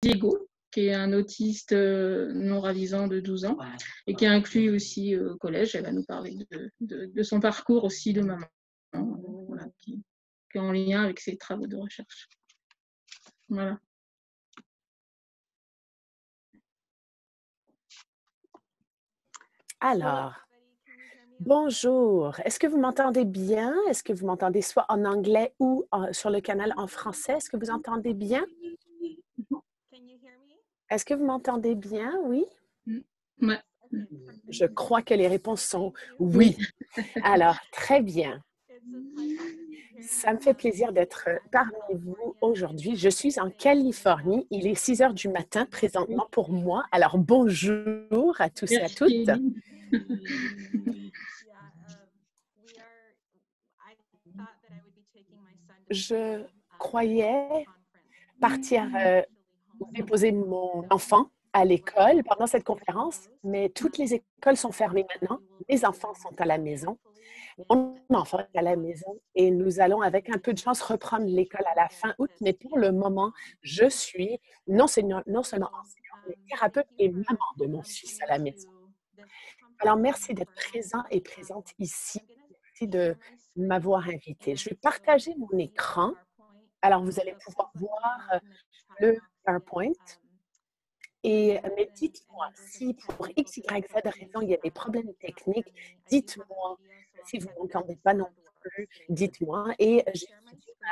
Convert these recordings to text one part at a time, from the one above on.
Diego, qui est un autiste non-ravissant de 12 ans et qui est inclus aussi au collège. Elle va nous parler de son parcours aussi de maman, voilà, qui est en lien avec ses travaux de recherche. Voilà. Alors, bonjour. Est-ce que vous m'entendez bien? Est-ce que vous m'entendez soit en anglais ou sur le canal en français? Est-ce que vous entendez bien? Est-ce que vous m'entendez bien? Oui? Ouais. Je crois que les réponses sont Oui. oui. Alors, très bien. Ça me fait plaisir d'être parmi vous aujourd'hui. Je suis en Californie. Il est 6 heures du matin présentement pour moi. Alors, bonjour à tous et à Merci, toutes. Éline. Je croyais partir déposer mon enfant à l'école pendant cette conférence, mais toutes les écoles sont fermées maintenant. Mes enfants sont à la maison. Mon enfant est à la maison et nous allons, avec un peu de chance, reprendre l'école à la fin août. Mais pour le moment, je suis non seulement enseignante, mais thérapeute et maman de mon fils à la maison. Alors, merci d'être présent et présente ici. Merci de m'avoir invitée. Je vais partager mon écran. Alors, vous allez pouvoir voir le PowerPoint. Mais dites-moi si pour X, Y, Z raison, il y a des problèmes techniques, dites-moi. Si vous ne m'entendez pas non plus, dites-moi. Et j'ai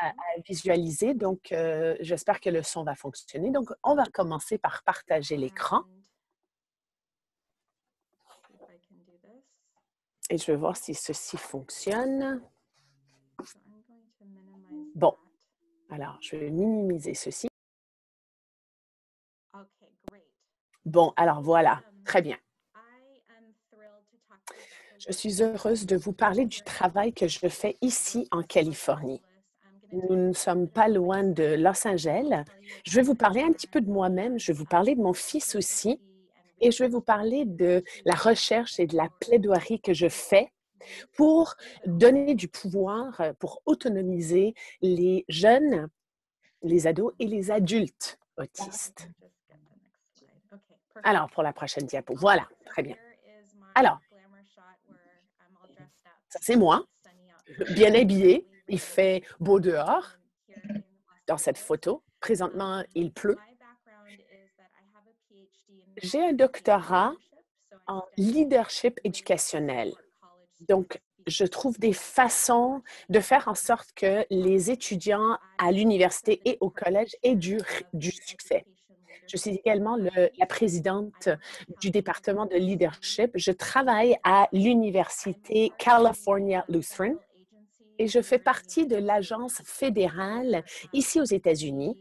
à visualiser, donc j'espère que le son va fonctionner. Donc, on va commencer par partager l'écran. Et je vais voir si ceci fonctionne. Bon, alors je vais minimiser ceci. Bon, alors voilà, très bien. Je suis heureuse de vous parler du travail que je fais ici en Californie. Nous ne sommes pas loin de Los Angeles. Je vais vous parler un petit peu de moi-même, je vais vous parler de mon fils aussi, et je vais vous parler de la recherche et de la plaidoirie que je fais pour donner du pouvoir, pour autonomiser les jeunes, les ados et les adultes autistes. Alors, pour la prochaine diapo, voilà, très bien. Alors, ça c'est moi, bien habillée, il fait beau dehors dans cette photo. Présentement, il pleut. J'ai un doctorat en leadership éducationnel. Donc, je trouve des façons de faire en sorte que les étudiants à l'université et au collège aient du succès. Je suis également la présidente du département de leadership. Je travaille à l'université California Lutheran et je fais partie de l'agence fédérale ici aux États-Unis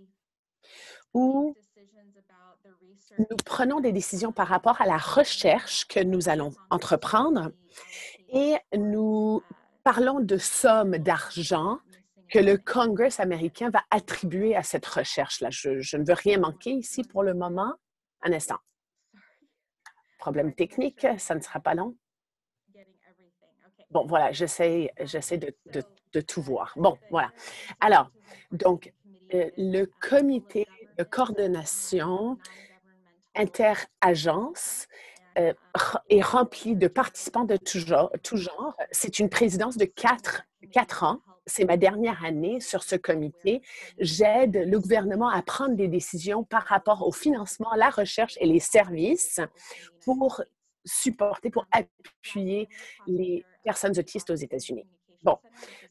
où nous prenons des décisions par rapport à la recherche que nous allons entreprendre et nous parlons de sommes d'argent que le Congrès américain va attribuer à cette recherche-là. Je ne veux rien manquer ici pour le moment. Un instant. Problème technique, ça ne sera pas long. Bon, voilà, j'essaie de tout voir. Bon, voilà. Alors, donc, le comité de coordination interagence est rempli de participants de tout genre. C'est une présidence de 4 ans. C'est ma dernière année sur ce comité. J'aide le gouvernement à prendre des décisions par rapport au financement, la recherche et les services pour supporter, pour appuyer les personnes autistes aux États-Unis. Bon,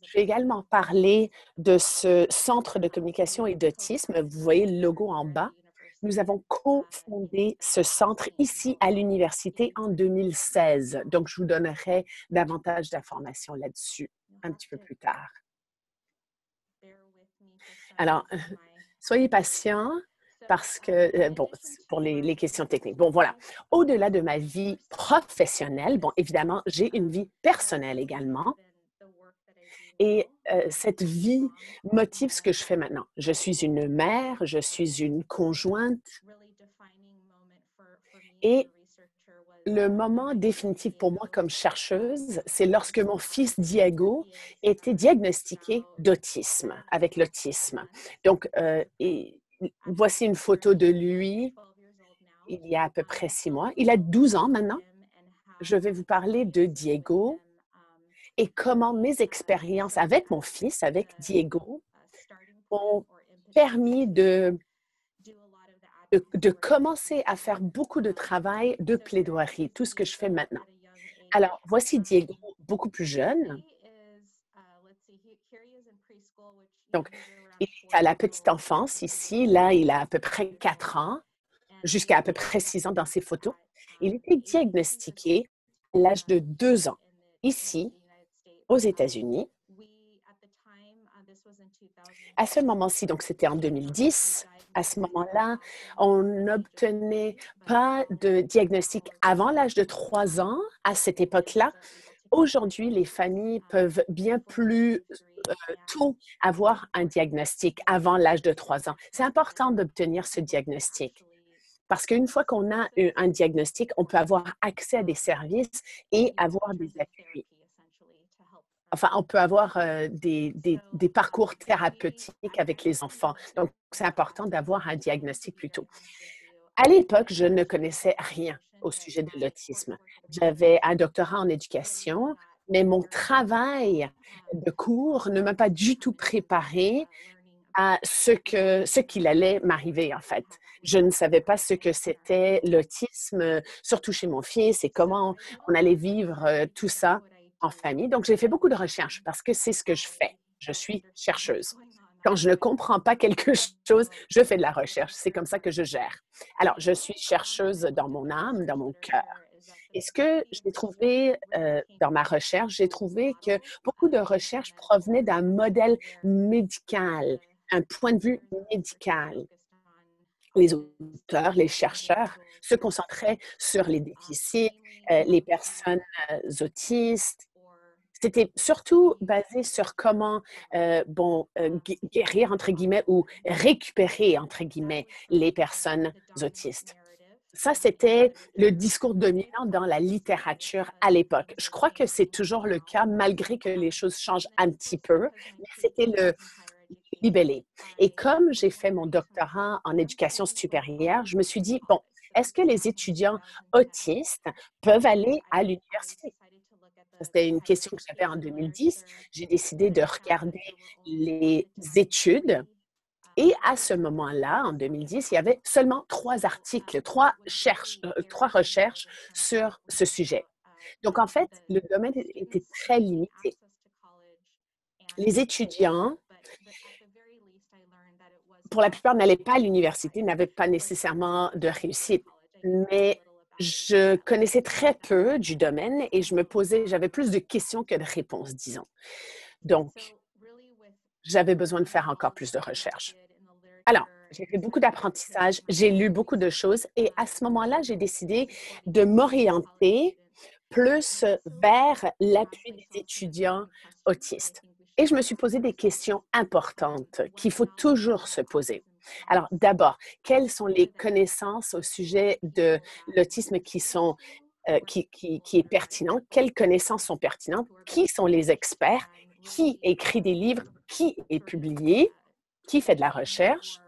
je vais également parler de ce centre de communication et d'autisme. Vous voyez le logo en bas. Nous avons cofondé ce centre ici à l'université en 2016. Donc, je vous donnerai davantage d'informations là-dessus un petit peu plus tard. Alors, soyez patients parce que, bon, pour les questions techniques. Bon, voilà. Au-delà de ma vie professionnelle, bon, évidemment, j'ai une vie personnelle également. Et cette vie motive ce que je fais maintenant. Je suis une mère, je suis une conjointe. Et le moment définitif pour moi comme chercheuse, c'est lorsque mon fils Diego était diagnostiqué d'autisme, avec l'autisme. Donc, voici une photo de lui il y a à peu près 6 mois. Il a 12 ans maintenant. Je vais vous parler de Diego et comment mes expériences avec mon fils, avec Diego, ont permis de commencer à faire beaucoup de travail de plaidoirie, tout ce que je fais maintenant. Alors, voici Diego, beaucoup plus jeune. Donc, il est à la petite enfance ici. Là, il a à peu près 4 ans, jusqu'à peu près 6 ans dans ses photos. Il était diagnostiqué à l'âge de 2 ans, ici, aux États-Unis. À ce moment-ci, donc c'était en 2010, à ce moment-là, on n'obtenait pas de diagnostic avant l'âge de 3 ans à cette époque-là. Aujourd'hui, les familles peuvent bien plus tôt avoir un diagnostic avant l'âge de 3 ans. C'est important d'obtenir ce diagnostic parce qu'une fois qu'on a un diagnostic, on peut avoir accès à des services et avoir des appuis. Enfin, on peut avoir des parcours thérapeutiques avec les enfants. Donc, c'est important d'avoir un diagnostic plus tôt. À l'époque, je ne connaissais rien au sujet de l'autisme. J'avais un doctorat en éducation, mais mon travail de cours ne m'a pas du tout préparé à ce qu'il allait m'arriver, en fait. Je ne savais pas ce que c'était l'autisme, surtout chez mon fils, et comment on allait vivre tout ça en famille. Donc, j'ai fait beaucoup de recherches parce que c'est ce que je fais. Je suis chercheuse. Quand je ne comprends pas quelque chose, je fais de la recherche. C'est comme ça que je gère. Alors, je suis chercheuse dans mon âme, dans mon cœur. Et ce que j'ai trouvé dans ma recherche, j'ai trouvé que beaucoup de recherches provenaient d'un modèle médical, un point de vue médical. Les auteurs, les chercheurs se concentraient sur les déficits, les personnes autistes. C'était surtout basé sur comment, guérir, entre guillemets, ou récupérer, entre guillemets, les personnes autistes. Ça, c'était le discours dominant dans la littérature à l'époque. Je crois que c'est toujours le cas, malgré que les choses changent un petit peu, mais c'était le libellé. Et comme j'ai fait mon doctorat en éducation supérieure, je me suis dit, bon, est-ce que les étudiants autistes peuvent aller à l'université? C'était une question que j'avais en 2010. J'ai décidé de regarder les études et à ce moment-là, en 2010, il y avait seulement 3 articles, 3 recherches sur ce sujet. Donc, en fait, le domaine était très limité. Les étudiants, pour la plupart, n'allaient pas à l'université, n'avaient pas nécessairement de réussite. Mais je connaissais très peu du domaine et j'avais plus de questions que de réponses, disons. Donc, j'avais besoin de faire encore plus de recherches. Alors, j'ai fait beaucoup d'apprentissage, j'ai lu beaucoup de choses et à ce moment-là, j'ai décidé de m'orienter plus vers l'appui des étudiants autistes. Et je me suis posé des questions importantes qu'il faut toujours se poser. Alors, d'abord, quelles sont les connaissances au sujet de l'autisme qui est pertinent? Quelles connaissances sont pertinentes? Qui sont les experts? Qui écrit des livres? Qui est publié? Qui fait de la recherche?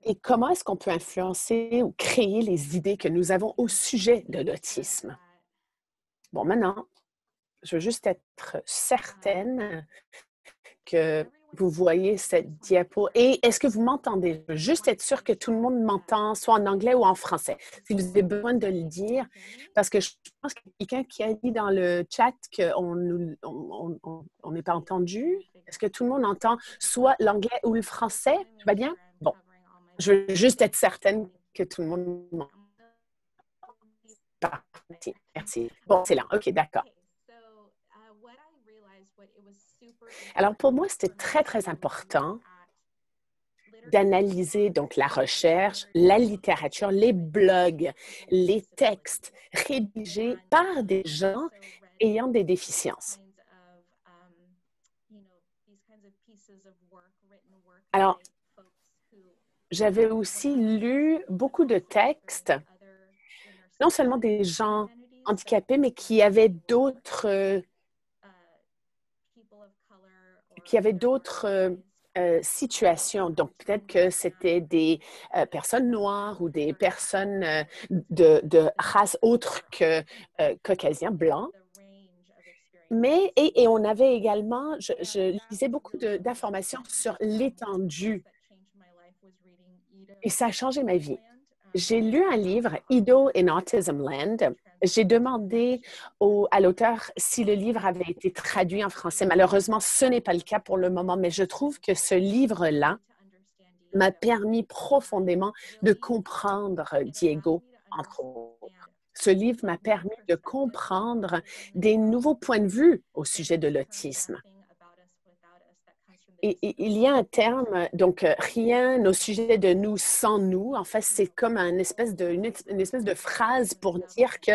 Et comment est-ce qu'on peut influencer ou créer les idées que nous avons au sujet de l'autisme? Bon, maintenant, je veux juste être certaine que vous voyez cette diapo. Et est-ce que vous m'entendez? Je veux juste être sûre que tout le monde m'entend, soit en anglais ou en français. Si vous avez besoin de le dire, parce que je pense qu'il y a quelqu'un qui a dit dans le chat qu'on n'est pas entendu. Est-ce que tout le monde entend soit l'anglais ou le français? Tout va bien? Bon, je veux juste être certaine que tout le monde m'entend. Merci, merci. Bon, c'est là. OK, d'accord. Alors, pour moi, c'était très, très important d'analyser donc la recherche, la littérature, les blogs, les textes rédigés par des gens ayant des déficiences. Alors, j'avais aussi lu beaucoup de textes, non seulement des gens handicapés, mais qui avaient d'autres qu'il y avait d'autres situations. Donc, peut-être que c'était des personnes noires ou des personnes de race autre que caucasiens, blancs. Mais, et on avait également, je lisais beaucoup d'informations sur l'étendue et ça a changé ma vie. J'ai lu un livre, Ido in Autism Land. J'ai demandé à l'auteur si le livre avait été traduit en français. Malheureusement, ce n'est pas le cas pour le moment, mais je trouve que ce livre-là m'a permis profondément de comprendre Diego, entre autres. Ce livre m'a permis de comprendre des nouveaux points de vue au sujet de l'autisme. Et il y a un terme, donc rien au sujet de nous sans nous. En fait, c'est comme une espèce de phrase pour dire que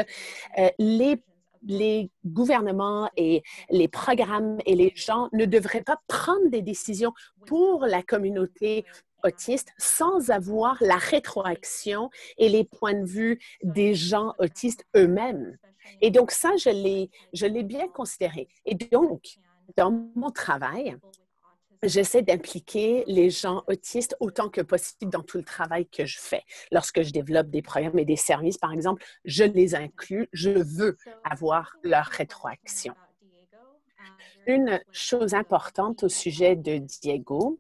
les gouvernements et les programmes et les gens ne devraient pas prendre des décisions pour la communauté autiste sans avoir la rétroaction et les points de vue des gens autistes eux-mêmes. Et donc ça, je l'ai bien considéré. Et donc, dans mon travail, j'essaie d'impliquer les gens autistes autant que possible dans tout le travail que je fais. Lorsque je développe des programmes et des services, par exemple, je les inclus, je veux avoir leur rétroaction. Une chose importante au sujet de Diego,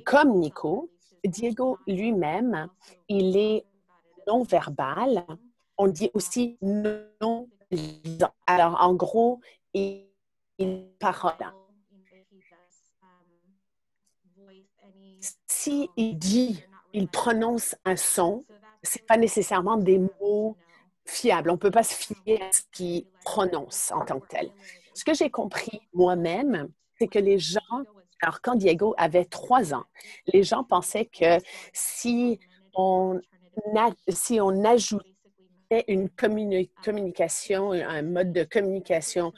comme Nico, Diego lui-même, il est non-verbal. On dit aussi non-lisant. Alors, en gros, il parle. Si il dit, il prononce un son, ce n'est pas nécessairement des mots fiables. On ne peut pas se fier à ce qu'il prononce en tant que tel. Ce que j'ai compris moi-même, c'est que les gens, alors quand Diego avait 3 ans, les gens pensaient que si on ajoutait une communication, un mode de communication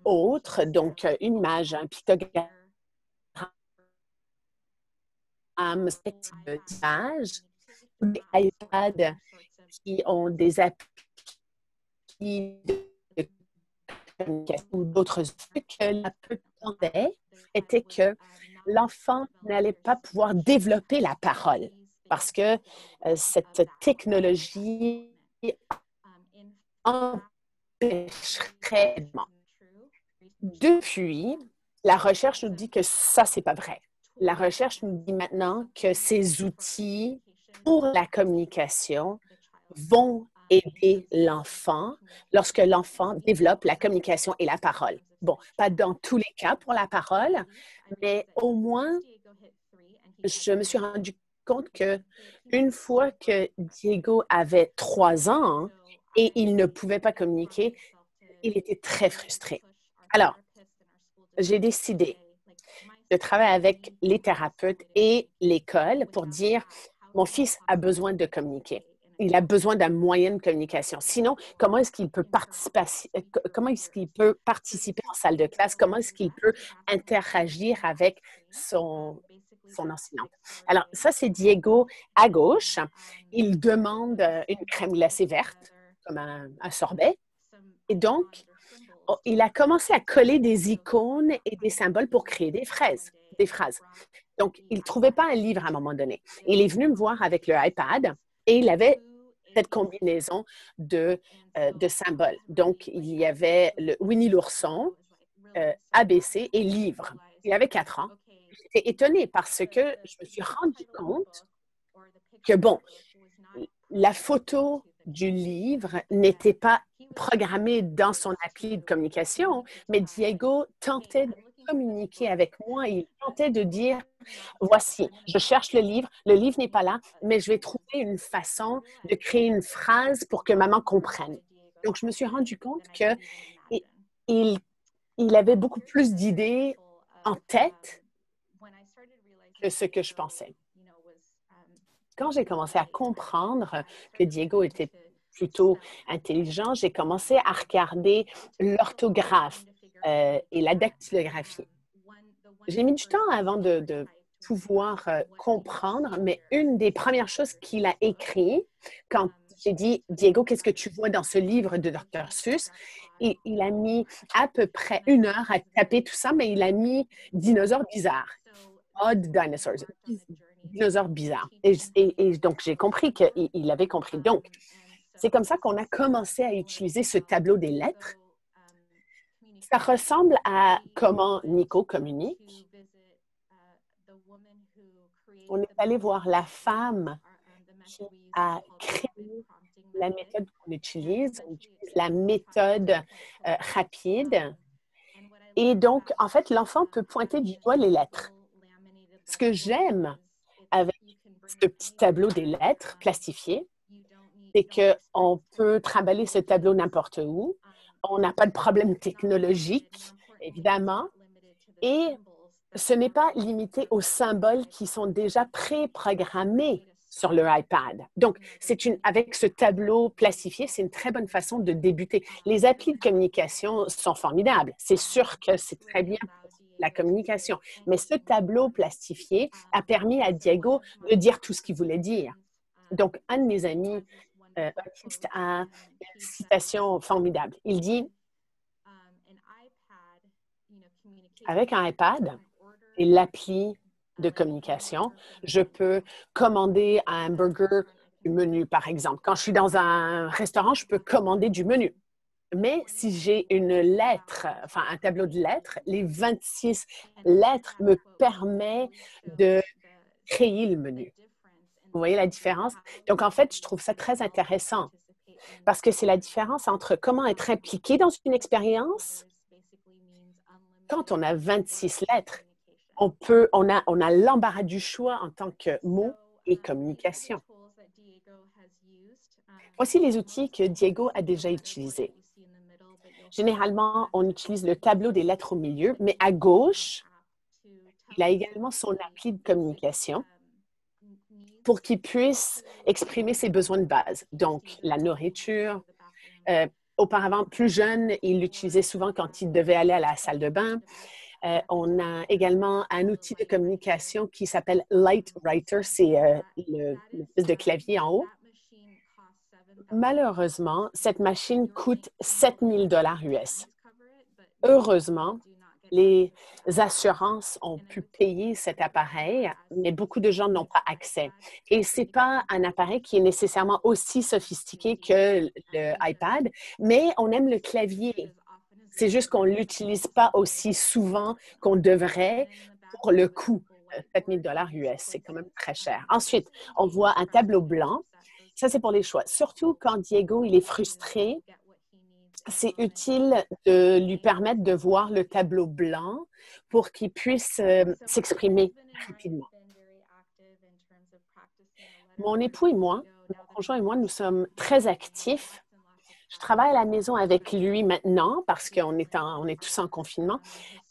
autre, donc une image, un pictogramme, d'images, des iPads qui ont des applis de communication ou d'autres trucs, la prétendait était que l'enfant n'allait pas pouvoir développer la parole parce que cette technologie empêcherait. Depuis, la recherche nous dit que ça, c'est pas vrai. La recherche nous dit maintenant que ces outils pour la communication vont aider l'enfant lorsque l'enfant développe la communication et la parole. Bon, pas dans tous les cas pour la parole, mais au moins, je me suis rendu compte que une fois que Diego avait 3 ans et il ne pouvait pas communiquer, il était très frustré. Alors, j'ai décidé de travailler avec les thérapeutes et l'école pour dire, mon fils a besoin de communiquer. Il a besoin d'un moyen de communication. Sinon, comment est-ce qu'il peut participer en salle de classe? Comment est-ce qu'il peut interagir avec son enseignante? Alors, ça, c'est Diego à gauche. Il demande une crème glacée verte, comme un sorbet. Et donc, il a commencé à coller des icônes et des symboles pour créer des phrases. Donc, il ne trouvait pas un livre à un moment donné. Il est venu me voir avec le iPad et il avait cette combinaison de symboles. Donc, il y avait le Winnie l'ourson, ABC et livre. Il avait 4 ans. J'étais étonnée parce que je me suis rendu compte que, bon, la photo du livre n'était pas programmée dans son appli de communication, mais Diego tentait de communiquer avec moi. Il tentait de dire, voici, je cherche le livre n'est pas là, mais je vais trouver une façon de créer une phrase pour que maman comprenne. Donc, je me suis rendu compte qu'il avait beaucoup plus d'idées en tête que ce que je pensais. Quand j'ai commencé à comprendre que Diego était plutôt intelligent, j'ai commencé à regarder l'orthographe et la dactylographie. J'ai mis du temps avant de pouvoir comprendre, mais une des premières choses qu'il a écrit quand j'ai dit « Diego, qu'est-ce que tu vois dans ce livre de Dr. Seuss? » il a mis à peu près 1 heure à taper tout ça, mais il a mis dinosaures bizarres. Odd dinosaurs. Dinosaures bizarres. Et donc, j'ai compris qu'il avait compris. Donc, c'est comme ça qu'on a commencé à utiliser ce tableau des lettres. Ça ressemble à comment Nico communique. On est allé voir la femme qui a créé la méthode qu'on utilise. On utilise la méthode rapide. Et donc, en fait, l'enfant peut pointer du doigt les lettres. Ce que j'aime avec ce petit tableau des lettres plastifié, c'est qu'on peut trimballer ce tableau n'importe où. On n'a pas de problème technologique, évidemment. Et ce n'est pas limité aux symboles qui sont déjà préprogrammés sur le iPad. Donc, avec ce tableau plastifié, c'est une très bonne façon de débuter. Les applis de communication sont formidables. C'est sûr que c'est très bien pour la communication. Mais ce tableau plastifié a permis à Diego de dire tout ce qu'il voulait dire. Donc, un de mes amis, Baptiste, a une citation formidable. Il dit, avec un iPad et l'appli de communication, je peux commander un burger du menu, par exemple. Quand je suis dans un restaurant, je peux commander du menu. Mais si j'ai une lettre, enfin un tableau de lettres, les 26 lettres me permettent de créer le menu. Vous voyez la différence? Donc, en fait, je trouve ça très intéressant parce que c'est la différence entre comment être impliqué dans une expérience. Quand on a 26 lettres, on a l'embarras du choix en tant que mots et communication. Voici les outils que Diego a déjà utilisés. Généralement, on utilise le tableau des lettres au milieu, mais à gauche, il a également son appli de communication pour qu'il puisse exprimer ses besoins de base. Donc, la nourriture. Auparavant, plus jeune, il l'utilisait souvent quand il devait aller à la salle de bain. On a également un outil de communication qui s'appelle Lightwriter. C'est l'espèce de clavier en haut. Malheureusement, cette machine coûte 7 000 $ US. Heureusement, les assurances ont pu payer cet appareil, mais beaucoup de gens n'ont pas accès. Et ce n'est pas un appareil qui est nécessairement aussi sophistiqué que le iPad, mais on aime le clavier. C'est juste qu'on ne l'utilise pas aussi souvent qu'on devrait pour le coût. 7 000 $ US, c'est quand même très cher. Ensuite, on voit un tableau blanc. Ça, c'est pour les choix. Surtout quand Diego, il est frustré, c'est utile de lui permettre de voir le tableau blanc pour qu'il puisse s'exprimer rapidement. Mon époux et moi, mon conjoint et moi, nous sommes très actifs. Je travaille à la maison avec lui maintenant parce qu'on est tous en confinement.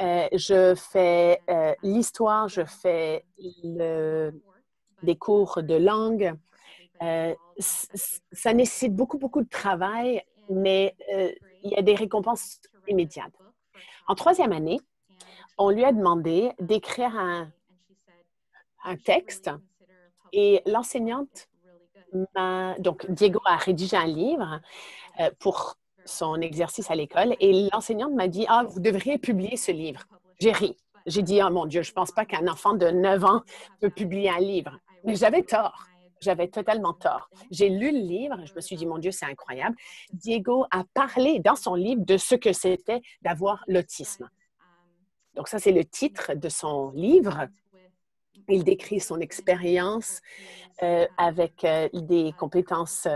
Je fais l'histoire, je fais des cours de langue. Ça nécessite beaucoup, beaucoup de travail, mais il y a des récompenses immédiates. En 3e année, on lui a demandé d'écrire un texte et l'enseignante donc Diego a rédigé un livre pour son exercice à l'école et l'enseignante m'a dit « Ah, vous devriez publier ce livre. » J'ai ri. J'ai dit « Oh mon Dieu, je ne pense pas qu'un enfant de 9 ans peut publier un livre. » Mais j'avais tort. J'avais totalement tort. J'ai lu le livre, je me suis dit, mon Dieu, c'est incroyable. Diego a parlé dans son livre de ce que c'était d'avoir l'autisme. Donc ça, c'est le titre de son livre. Il décrit son expérience avec des compétences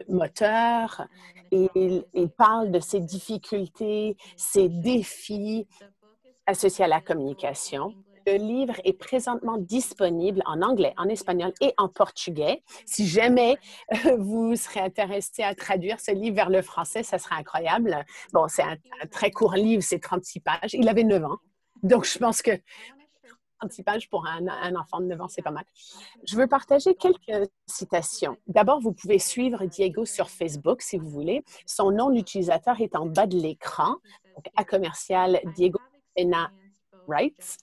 moteurs. Il parle de ses difficultés, ses défis associés à la communication. Le livre est présentement disponible en anglais, en espagnol et en portugais. Si jamais vous serez intéressé à traduire ce livre vers le français, ça serait incroyable. Bon, c'est un très court livre, c'est 36 pages. Il avait 9 ans. Donc, je pense que 36 pages pour un enfant de 9 ans, c'est pas mal. Je veux partager quelques citations. D'abord, vous pouvez suivre Diego sur Facebook si vous voulez. Son nom d'utilisateur est en bas de l'écran, donc @ Diego Pena Writes.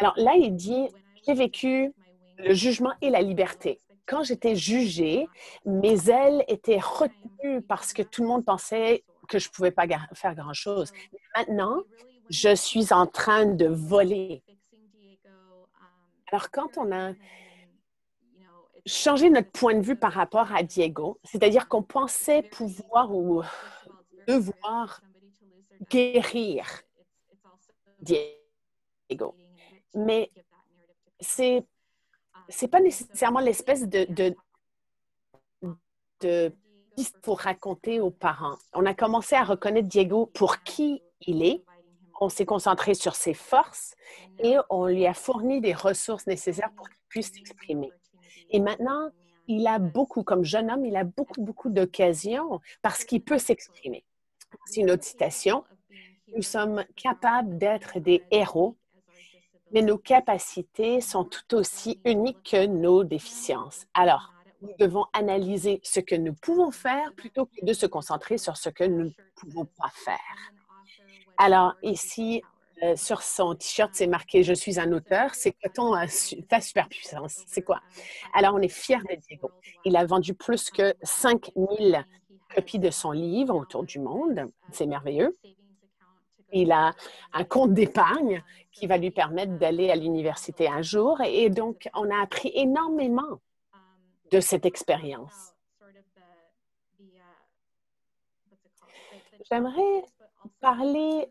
Alors là, il dit « J'ai vécu le jugement et la liberté. Quand j'étais jugée, mes ailes étaient retenues parce que tout le monde pensait que je ne pouvais pas faire grand-chose. Maintenant, je suis en train de voler. Alors, quand on a changé notre point de vue par rapport à Diego, c'est-à-dire qu'on pensait pouvoir ou devoir guérir Diego, mais c'est pas nécessairement l'espèce de piste pour raconter aux parents. On a commencé à reconnaître Diego pour qui il est. On s'est concentré sur ses forces et on lui a fourni des ressources nécessaires pour qu'il puisse s'exprimer. Et maintenant, il a beaucoup, comme jeune homme, il a beaucoup d'occasions parce qu'il peut s'exprimer. C'est une autre citation. Nous sommes capables d'être des héros, mais nos capacités sont tout aussi uniques que nos déficiences. Alors, nous devons analyser ce que nous pouvons faire plutôt que de se concentrer sur ce que nous ne pouvons pas faire. Alors, ici, sur son T-shirt, c'est marqué « Je suis un auteur ». C'est quoi ta superpuissance? C'est quoi? Alors, on est fiers de Diego. Il a vendu plus que 5000 copies de son livre autour du monde. C'est merveilleux. Il a un compte d'épargne qui va lui permettre d'aller à l'université un jour. Et donc, on a appris énormément de cette expérience. J'aimerais parler,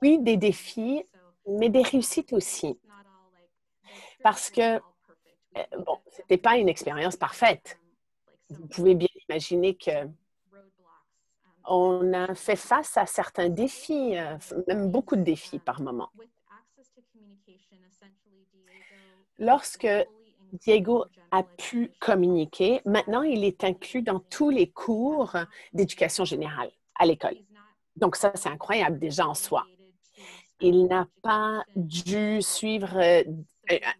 oui, des défis, mais des réussites aussi. Parce que, bon, ce n'était pas une expérience parfaite. Vous pouvez bien imaginer qu'on a fait face à certains défis, même beaucoup de défis par moment. Lorsque Diego a pu communiquer, maintenant, il est inclus dans tous les cours d'éducation générale à l'école. Donc, ça, c'est incroyable déjà en soi. Il n'a pas dû suivre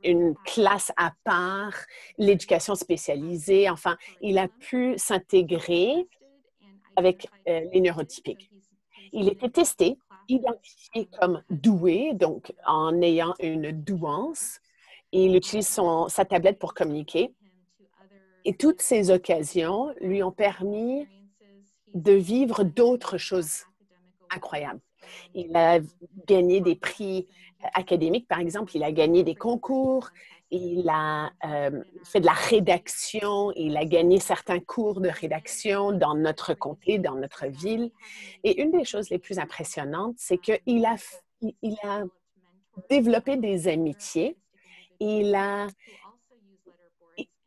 une classe à part, l'éducation spécialisée. Enfin, il a pu s'intégrer avec les neurotypiques. Il était testé, identifié comme doué, donc en ayant une douance. Il utilise sa tablette pour communiquer. Et toutes ces occasions lui ont permis de vivre d'autres choses incroyables. Il a gagné des prix académiques, par exemple. Il a gagné des concours. Il a fait de la rédaction. Il a gagné certains cours de rédaction dans notre comté, dans notre ville. Et une des choses les plus impressionnantes, c'est qu'il a développé des amitiés.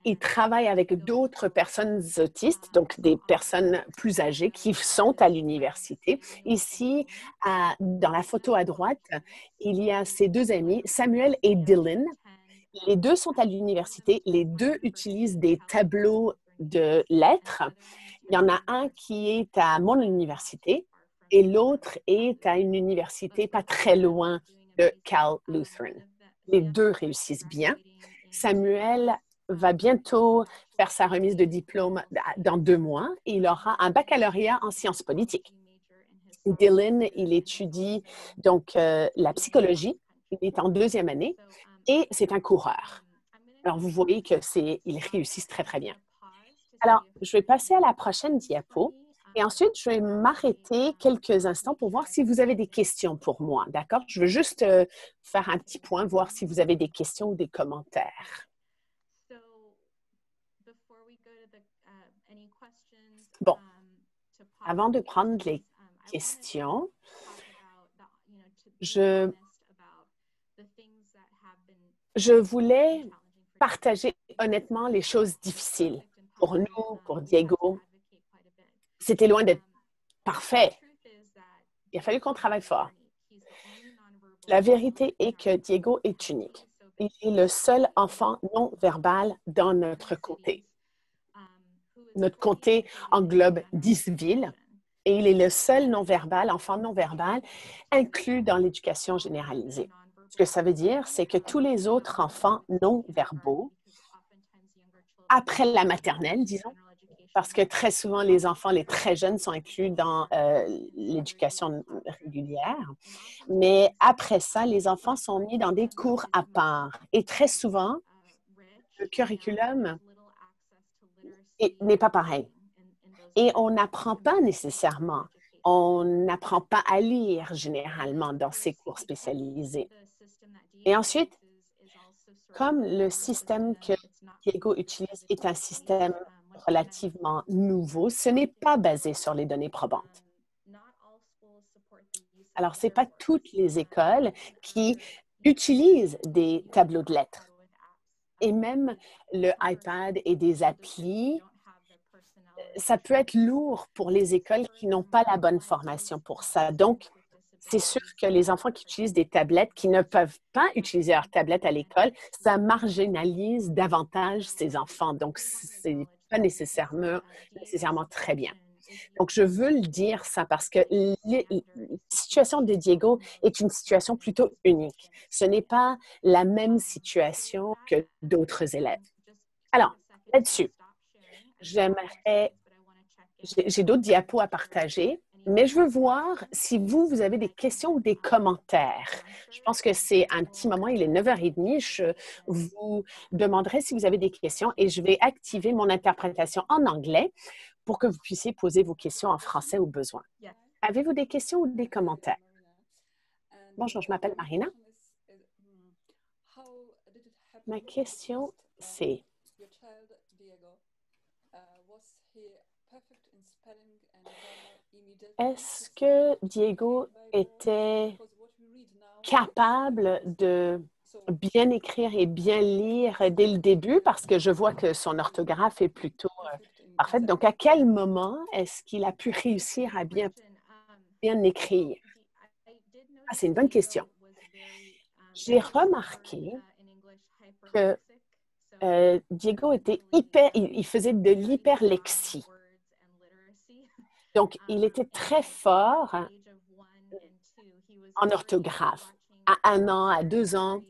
Il travaille avec d'autres personnes autistes, donc des personnes plus âgées qui sont à l'université. Ici, dans la photo à droite, il y a ses deux amis, Samuel et Dylan. Les deux sont à l'université. Les deux utilisent des tableaux de lettres. Il y en a un qui est à mon université et l'autre est à une université pas très loin de Cal Lutheran. Les deux réussissent bien. Samuel va bientôt faire sa remise de diplôme dans 2 mois et il aura un baccalauréat en sciences politiques. Dylan, il étudie donc la psychologie. Il est en 2e année et c'est un coureur. Alors, vous voyez qu'ils réussissent très, très bien. Alors, je vais passer à la prochaine diapo et ensuite, je vais m'arrêter quelques instants pour voir si vous avez des questions pour moi, d'accord? Je veux juste faire un petit point, voir si vous avez des questions ou des commentaires. Bon, avant de prendre les questions, je voulais partager honnêtement les choses difficiles pour nous, pour Diego. C'était loin d'être parfait. Il a fallu qu'on travaille fort. La vérité est que Diego est unique. Il est le seul enfant non verbal dans notre comté. Notre comté englobe 10 villes et il est le seul enfant non-verbal inclus dans l'éducation généralisée. Ce que ça veut dire, c'est que tous les autres enfants non-verbaux, après la maternelle, disons, parce que très souvent, les enfants, les très jeunes, sont inclus dans l'éducation régulière. Mais après ça, les enfants sont mis dans des cours à part. Et très souvent, le curriculum n'est pas pareil. Et on n'apprend pas nécessairement. On n'apprend pas à lire généralement dans ces cours spécialisés. Et ensuite, comme le système que Diego utilise est un système relativement nouveau, ce n'est pas basé sur les données probantes. Alors, ce n'est pas toutes les écoles qui utilisent des tableaux de lettres. Et même le iPad et des applis, ça peut être lourd pour les écoles qui n'ont pas la bonne formation pour ça. Donc, c'est sûr que les enfants qui utilisent des tablettes, qui ne peuvent pas utiliser leur tablette à l'école, ça marginalise davantage ces enfants. Donc, ce n'est pas nécessairement très bien. Donc, je veux le dire ça parce que la situation de Diego est une situation plutôt unique. Ce n'est pas la même situation que d'autres élèves. Alors, là-dessus, j'ai d'autres diapos à partager, mais je veux voir si vous avez des questions ou des commentaires. Je pense que c'est un petit moment, il est 9h30. Je vous demanderai si vous avez des questions et je vais activer mon interprétation en anglais pour que vous puissiez poser vos questions en français au besoin. Avez-vous des questions ou des commentaires? Bonjour, je m'appelle Marina. Ma question, c'est est-ce que Diego était capable de bien écrire et bien lire dès le début? Parce que je vois que son orthographe est plutôt parfaite. Donc, à quel moment est-ce qu'il a pu réussir à bien écrire? Ah, c'est une bonne question. J'ai remarqué que Diego était il faisait de l'hyperlexie. Donc, il était très fort en orthographe. À 1 an, à 2 ans,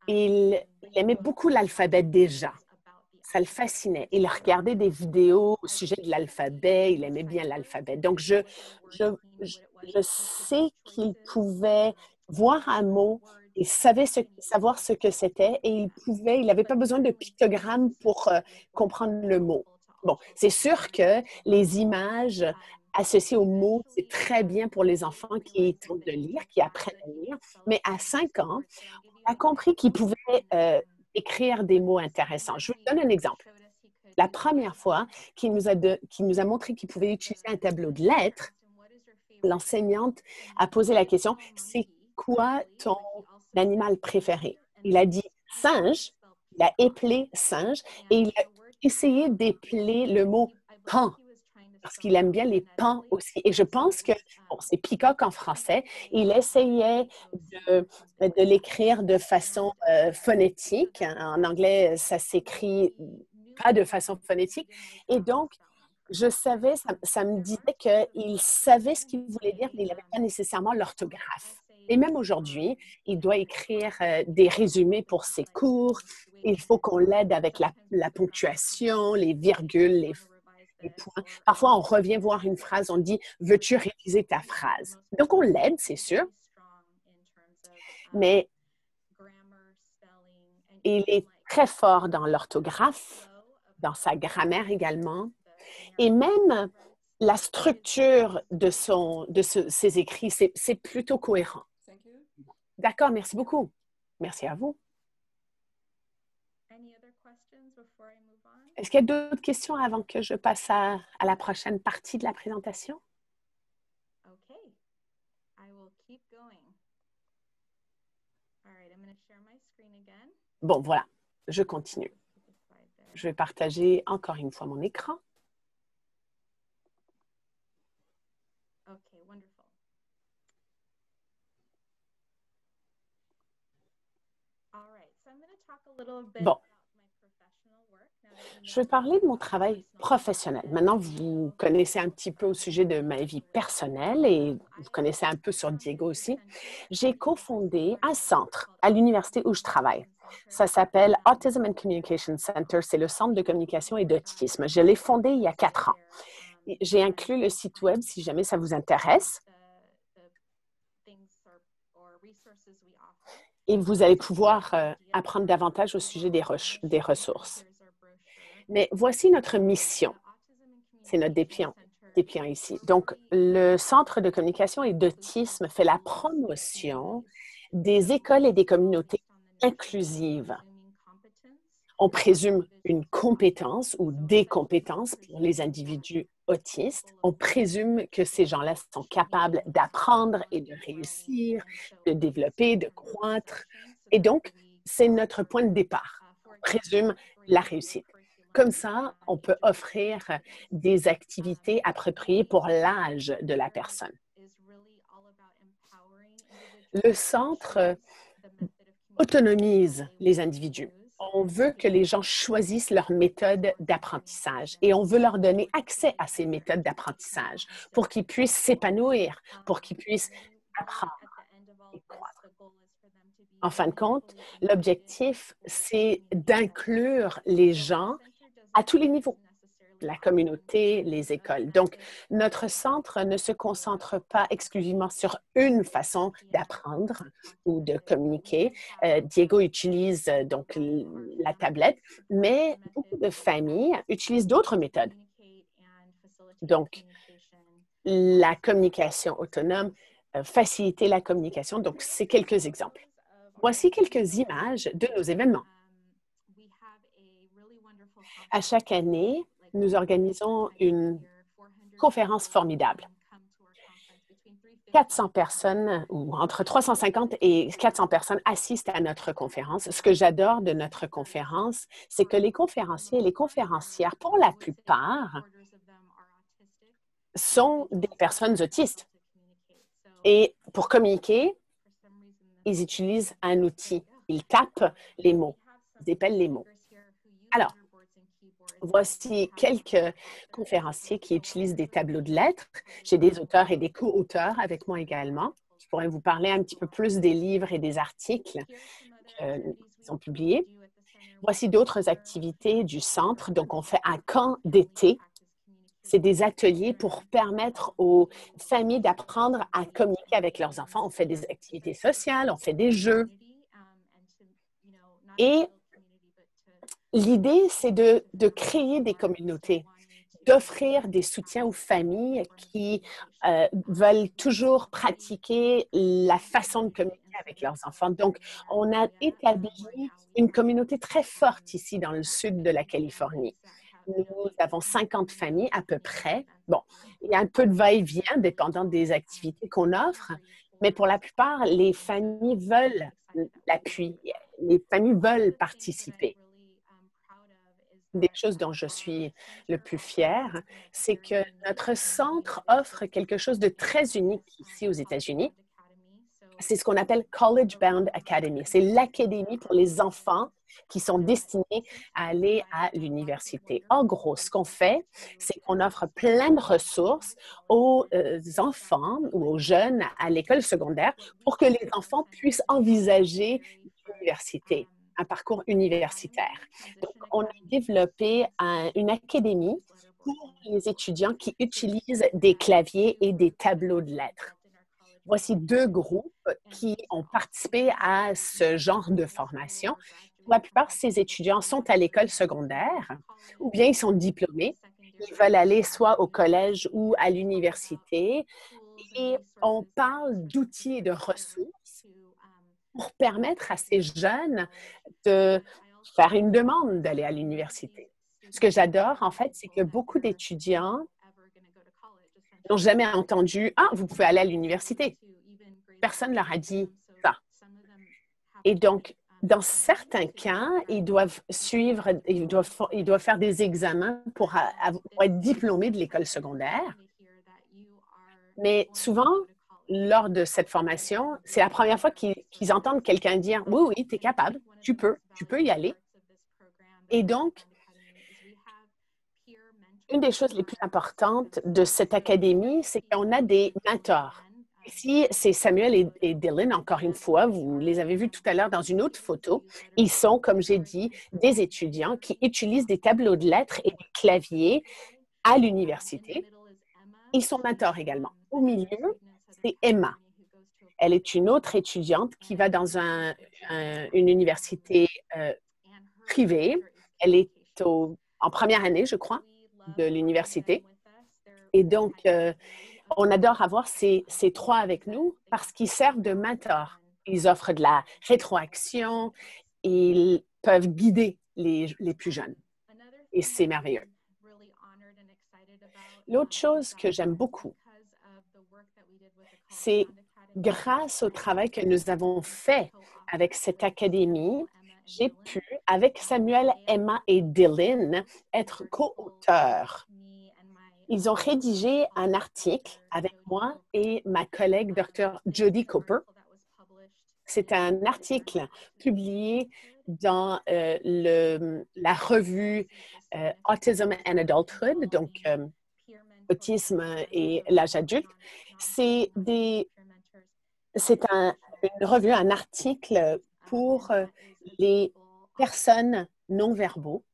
il aimait beaucoup l'alphabet déjà. Ça le fascinait. Il regardait des vidéos au sujet de l'alphabet. Il aimait bien l'alphabet. Donc, je sais qu'il pouvait voir un mot et savoir ce que c'était et il n'avait pas besoin de pictogrammes pour comprendre le mot. Bon, c'est sûr que les images associées aux mots, c'est très bien pour les enfants qui tentent de lire, qui apprennent à lire, mais à 5 ans, on a compris qu'il pouvait écrire des mots intéressants. Je vous donne un exemple. La première fois qu'il nous a montré qu'il pouvait utiliser un tableau de lettres, l'enseignante a posé la question, c'est quoi ton animal préféré? Il a dit singe, il a éplé singe et il a essayé d'épeler le mot pan parce qu'il aime bien les pans aussi. Et je pense que, bon, c'est peacock en français, il essayait de l'écrire de façon phonétique. En anglais, ça s'écrit pas de façon phonétique. Et donc, je savais, ça me disait qu'il savait ce qu'il voulait dire, mais il n'avait pas nécessairement l'orthographe. Et même aujourd'hui, il doit écrire des résumés pour ses cours. Il faut qu'on l'aide avec la ponctuation, les virgules, les points. Parfois, on revient voir une phrase, on dit « Veux-tu réviser ta phrase? » Donc, on l'aide, c'est sûr. Mais il est très fort dans l'orthographe, dans sa grammaire également. Et même la structure de ses écrits, c'est plutôt cohérent. D'accord, merci beaucoup. Merci à vous. Est-ce qu'il y a d'autres questions avant que je passe à la prochaine partie de la présentation? Bon, voilà, je continue. Je vais partager encore une fois mon écran. Bon, je vais parler de mon travail professionnel. Maintenant, vous connaissez un petit peu au sujet de ma vie personnelle et vous connaissez un peu sur Diego aussi. J'ai cofondé un centre à l'université où je travaille. Ça s'appelle Autism and Communication Center. C'est le centre de communication et d'autisme. Je l'ai fondé il y a 4 ans. J'ai inclus le site web si jamais ça vous intéresse. Et vous allez pouvoir apprendre davantage au sujet des ressources. Mais voici notre mission. C'est notre dépliant ici. Donc, le Centre de communication et d'autisme fait la promotion des écoles et des communautés inclusives. On présume une compétence ou des compétences pour les individus autistes. On présume que ces gens-là sont capables d'apprendre et de réussir, de développer, de croître. Et donc, c'est notre point de départ. On présume la réussite. Comme ça, on peut offrir des activités appropriées pour l'âge de la personne. Le centre autonomise les individus. On veut que les gens choisissent leur méthode d'apprentissage et on veut leur donner accès à ces méthodes d'apprentissage pour qu'ils puissent s'épanouir, pour qu'ils puissent apprendre et croître. En fin de compte, l'objectif, c'est d'inclure les gens à tous les niveaux, la communauté, les écoles. Donc, notre centre ne se concentre pas exclusivement sur une façon d'apprendre ou de communiquer. Diego utilise donc la tablette, mais beaucoup de familles utilisent d'autres méthodes. Donc, la communication autonome, faciliter la communication. Donc, c'est quelques exemples. Voici quelques images de nos événements. À chaque année, nous organisons une conférence formidable. 400 personnes, ou entre 350 et 400 personnes assistent à notre conférence. Ce que j'adore de notre conférence, c'est que les conférenciers et les conférencières, pour la plupart, sont des personnes autistes. Et pour communiquer, ils utilisent un outil. Ils tapent les mots, ils épellent les mots. Alors, voici quelques conférenciers qui utilisent des tableaux de lettres. J'ai des auteurs et des co-auteurs avec moi également. Je pourrais vous parler un petit peu plus des livres et des articles qu'ils ont publiés. Voici d'autres activités du centre. Donc, on fait un camp d'été. C'est des ateliers pour permettre aux familles d'apprendre à communiquer avec leurs enfants. On fait des activités sociales, on fait des jeux. Et l'idée, c'est de créer des communautés, d'offrir des soutiens aux familles qui veulent toujours pratiquer la façon de communiquer avec leurs enfants. Donc, on a établi une communauté très forte ici dans le sud de la Californie. Nous avons 50 familles à peu près. Bon, il y a un peu de va-et-vient dépendant des activités qu'on offre, mais pour la plupart, les familles veulent l'appui. Les familles veulent participer. Des choses dont je suis le plus fière, c'est que notre centre offre quelque chose de très unique ici aux États-Unis. C'est ce qu'on appelle College Bound Academy. C'est l'académie pour les enfants qui sont destinés à aller à l'université. En gros, ce qu'on fait, c'est qu'on offre plein de ressources aux enfants ou aux jeunes à l'école secondaire pour que les enfants puissent envisager l'université, un parcours universitaire. Donc, on a développé une académie pour les étudiants qui utilisent des claviers et des tableaux de lettres. Voici deux groupes qui ont participé à ce genre de formation. Pour la plupart, ces étudiants sont à l'école secondaire ou bien ils sont diplômés. Ils veulent aller soit au collège ou à l'université. Et on parle d'outils et de ressources pour permettre à ces jeunes de faire une demande d'aller à l'université. Ce que j'adore, en fait, c'est que beaucoup d'étudiants n'ont jamais entendu « Ah, vous pouvez aller à l'université ». Personne ne leur a dit ça. Et donc, dans certains cas, ils doivent faire des examens pour être diplômés de l'école secondaire. Mais souvent, lors de cette formation, c'est la première fois qu'ils entendent quelqu'un dire « Oui, oui, tu es capable, tu peux y aller ». Et donc, une des choses les plus importantes de cette académie, c'est qu'on a des mentors. Ici, c'est Samuel et Dylan, encore une fois, vous les avez vus tout à l'heure dans une autre photo. Ils sont, comme j'ai dit, des étudiants qui utilisent des tableaux de lettres et des claviers à l'université. Ils sont mentors également. Au milieu, c'est Emma. Elle est une autre étudiante qui va dans une université privée. Elle est au en première année, je crois, de l'université. Et donc, on adore avoir ces trois avec nous parce qu'ils servent de mentors. Ils offrent de la rétroaction, ils peuvent guider les plus jeunes. Et c'est merveilleux. L'autre chose que j'aime beaucoup, c'est grâce au travail que nous avons fait avec cette académie, j'ai pu, avec Samuel, Emma et Dylan, être co-auteurs. Ils ont rédigé un article avec moi et ma collègue Dr. Jody Cooper. C'est un article publié dans la revue Autism and Adulthood, donc autisme et l'âge adulte. C'est une revue, un article pour les personnes non-verbaux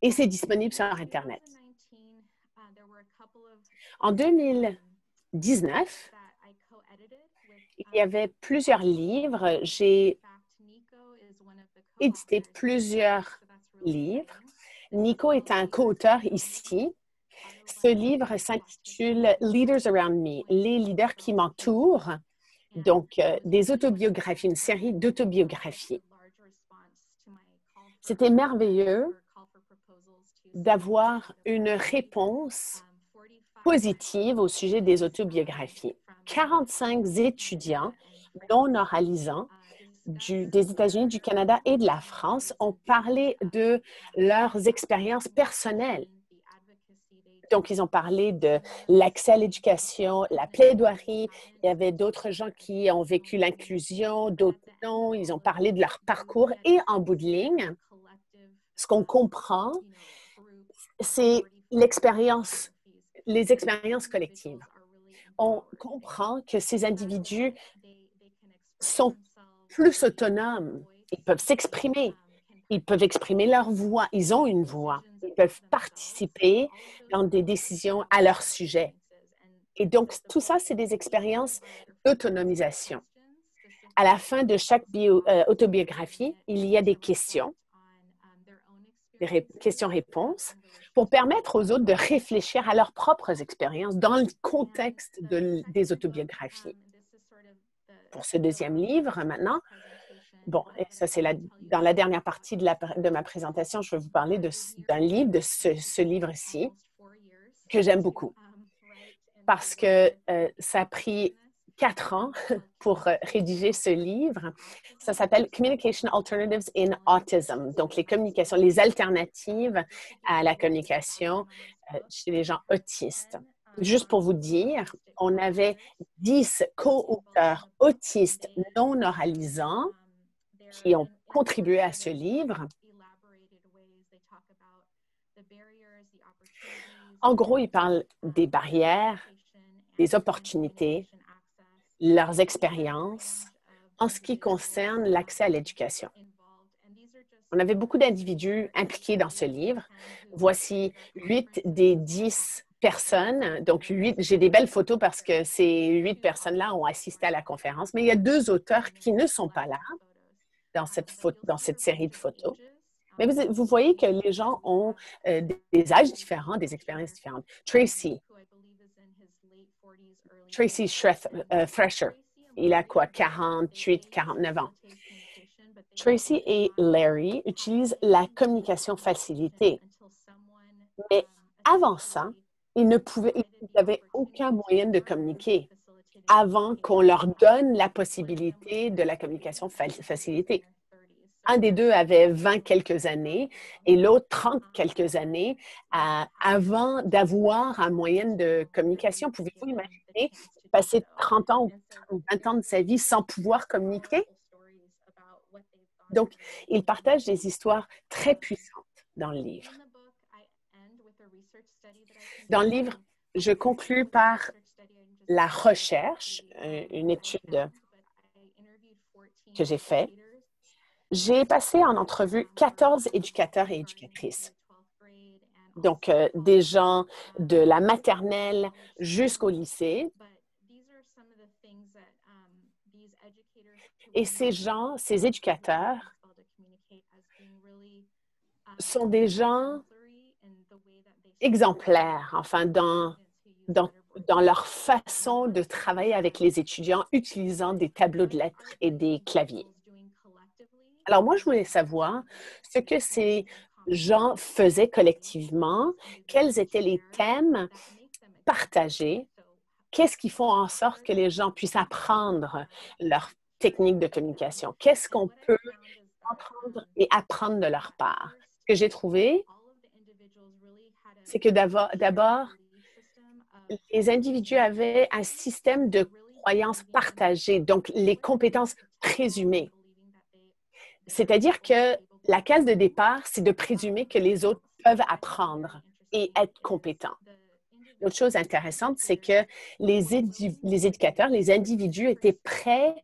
et c'est disponible sur Internet. En 2019, il y avait plusieurs livres. J'ai édité plusieurs livres. Nico est un co-auteur ici. Ce livre s'intitule Leaders Around Me, les leaders qui m'entourent. Donc, des autobiographies, une série d'autobiographies. C'était merveilleux d'avoir une réponse positive au sujet des autobiographies. 45 étudiants non oralisants des États-Unis, du Canada et de la France ont parlé de leurs expériences personnelles. Donc, ils ont parlé de l'accès à l'éducation, la plaidoirie. Il y avait d'autres gens qui ont vécu l'inclusion, d'autres non. Ils ont parlé de leur parcours et en bout de ligne, ce qu'on comprend, c'est les expériences collectives. On comprend que ces individus sont plus autonomes. Ils peuvent s'exprimer. Ils peuvent exprimer leur voix. Ils ont une voix. Ils peuvent participer dans des décisions à leur sujet. Et donc, tout ça, c'est des expériences d'autonomisation. À la fin de chaque autobiographie, il y a des questions, des questions-réponses, pour permettre aux autres de réfléchir à leurs propres expériences dans le contexte des autobiographies. Pour ce deuxième livre, maintenant, bon, et ça, c'est dans la dernière partie de ma présentation, je vais vous parler d'un livre, de ce livre-ci, que j'aime beaucoup. Parce que ça a pris 4 ans pour rédiger ce livre. Ça s'appelle Communication Alternatives in Autism, donc les communications, les alternatives à la communication chez les gens autistes. Juste pour vous dire, on avait 10 co-auteurs autistes non oralisants qui ont contribué à ce livre. En gros, ils parlent des barrières, des opportunités, leurs expériences en ce qui concerne l'accès à l'éducation. On avait beaucoup d'individus impliqués dans ce livre. Voici 8 des 10 personnes. Donc, j'ai des belles photos parce que ces 8 personnes-là ont assisté à la conférence, mais il y a 2 auteurs qui ne sont pas là dans cette série de photos. Mais vous voyez que les gens ont des âges différents, des expériences différentes. Tracy Thresher, il a quoi, 48, 49 ans. Tracy et Larry utilisent la communication facilitée. Mais avant ça, ils n'avaient aucun moyen de communiquer avant qu'on leur donne la possibilité de la communication facilitée. Un des deux avait 20 quelques années et l'autre 30 quelques années avant d'avoir un moyen de communication. Pouvez-vous imaginer passer 30 ans ou 20 ans de sa vie sans pouvoir communiquer? Donc, ils partagent des histoires très puissantes dans le livre. Dans le livre, je conclus par la recherche, une étude que j'ai faite. J'ai passé en entrevue 14 éducateurs et éducatrices. Donc, des gens de la maternelle jusqu'au lycée. Et ces éducateurs, sont des gens exemplaires, enfin, dans leur façon de travailler avec les étudiants utilisant des tableaux de lettres et des claviers. Alors, moi, je voulais savoir ce que ces gens faisaient collectivement, quels étaient les thèmes partagés, qu'est-ce qui font en sorte que les gens puissent apprendre leur technique de communication, qu'est-ce qu'on peut entendre et apprendre de leur part. Ce que j'ai trouvé, c'est que d'abord, les individus avaient un système de croyances partagées, donc les compétences présumées. C'est-à-dire que la case de départ, c'est de présumer que les autres peuvent apprendre et être compétents. L'autre chose intéressante, c'est que les éducateurs, les individus étaient prêts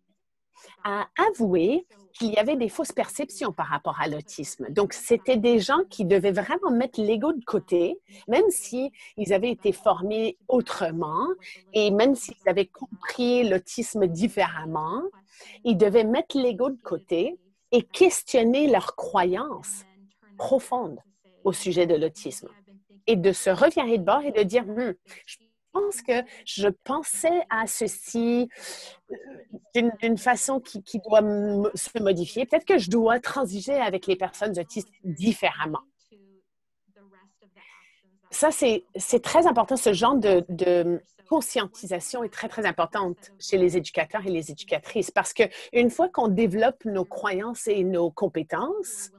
à avouer qu'il y avait des fausses perceptions par rapport à l'autisme. Donc, c'était des gens qui devaient vraiment mettre l'ego de côté, même s'ils avaient été formés autrement et même s'ils avaient compris l'autisme différemment, ils devaient mettre l'ego de côté et questionner leurs croyances profondes au sujet de l'autisme et de se revirer de bord et de dire je pense que je pensais à ceci d'une façon qui doit se modifier. Peut-être que je dois transiger avec les personnes autistes différemment. Ça, c'est très important. Ce genre de conscientisation est très, très importante chez les éducateurs et les éducatrices parce qu'une fois qu'on développe nos croyances et nos compétences,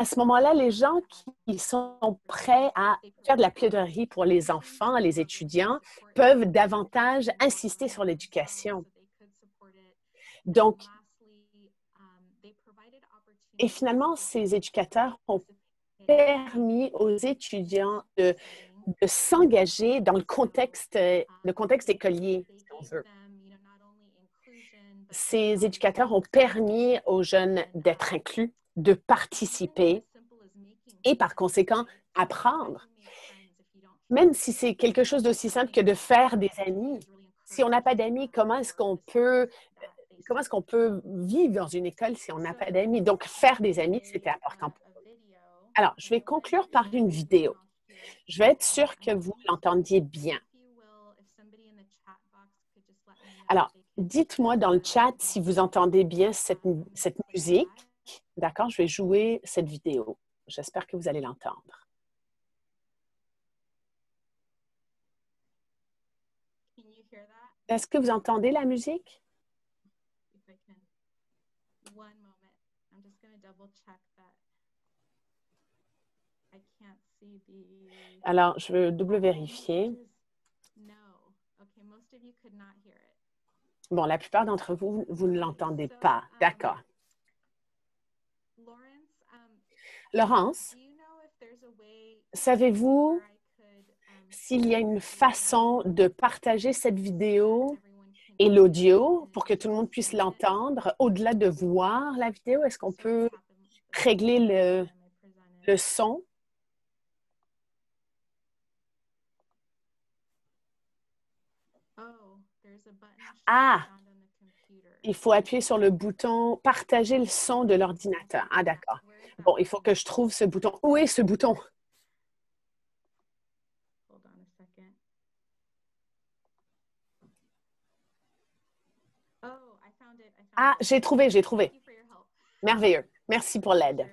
à ce moment-là, les gens qui sont prêts à faire de la plaidoirie pour les enfants, les étudiants, peuvent davantage insister sur l'éducation. Donc, et finalement, ces éducateurs ont permis aux étudiants de s'engager dans le contexte écolier, si on veut. Ces éducateurs ont permis aux jeunes d'être inclus, de participer et par conséquent apprendre. Même si c'est quelque chose d'aussi simple que de faire des amis. Si on n'a pas d'amis, comment est-ce qu'on peut vivre dans une école si on n'a pas d'amis? Donc, faire des amis, c'était important pour eux. Alors, je vais conclure par une vidéo. Je vais être sûre que vous l'entendiez bien. Alors, dites-moi dans le chat si vous entendez bien cette musique. D'accord? Je vais jouer cette vidéo. J'espère que vous allez l'entendre. Est-ce que vous entendez la musique? Alors, je veux double vérifier. Bon, la plupart d'entre vous, vous ne l'entendez pas. D'accord. Laurence, savez-vous s'il y a une façon de partager cette vidéo et l'audio pour que tout le monde puisse l'entendre au-delà de voir la vidéo? Est-ce qu'on peut régler le son? Ah! Il faut appuyer sur le bouton « Partager le son de l'ordinateur ». Ah, d'accord. Bon, il faut que je trouve ce bouton. Où est ce bouton? Ah, j'ai trouvé. Merveilleux. Merci pour l'aide.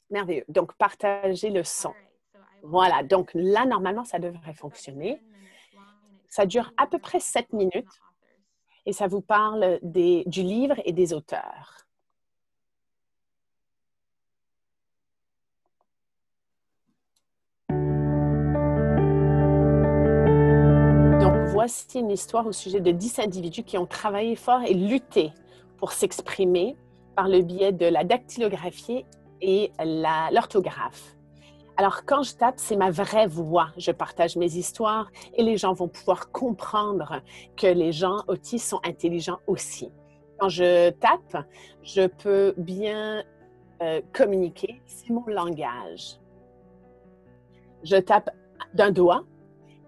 Merveilleux. Donc, partager le son. Voilà. Donc, là, normalement, ça devrait fonctionner. Ça dure à peu près 7 minutes et ça vous parle du livre et des auteurs. Donc, voici une histoire au sujet de 10 individus qui ont travaillé fort et lutté pour s'exprimer par le biais de la dactylographie et l'orthographe. Alors, quand je tape, c'est ma vraie voix. Je partage mes histoires et les gens vont pouvoir comprendre que les gens autistes sont intelligents aussi. Quand je tape, je peux bien communiquer. C'est mon langage. Je tape d'un doigt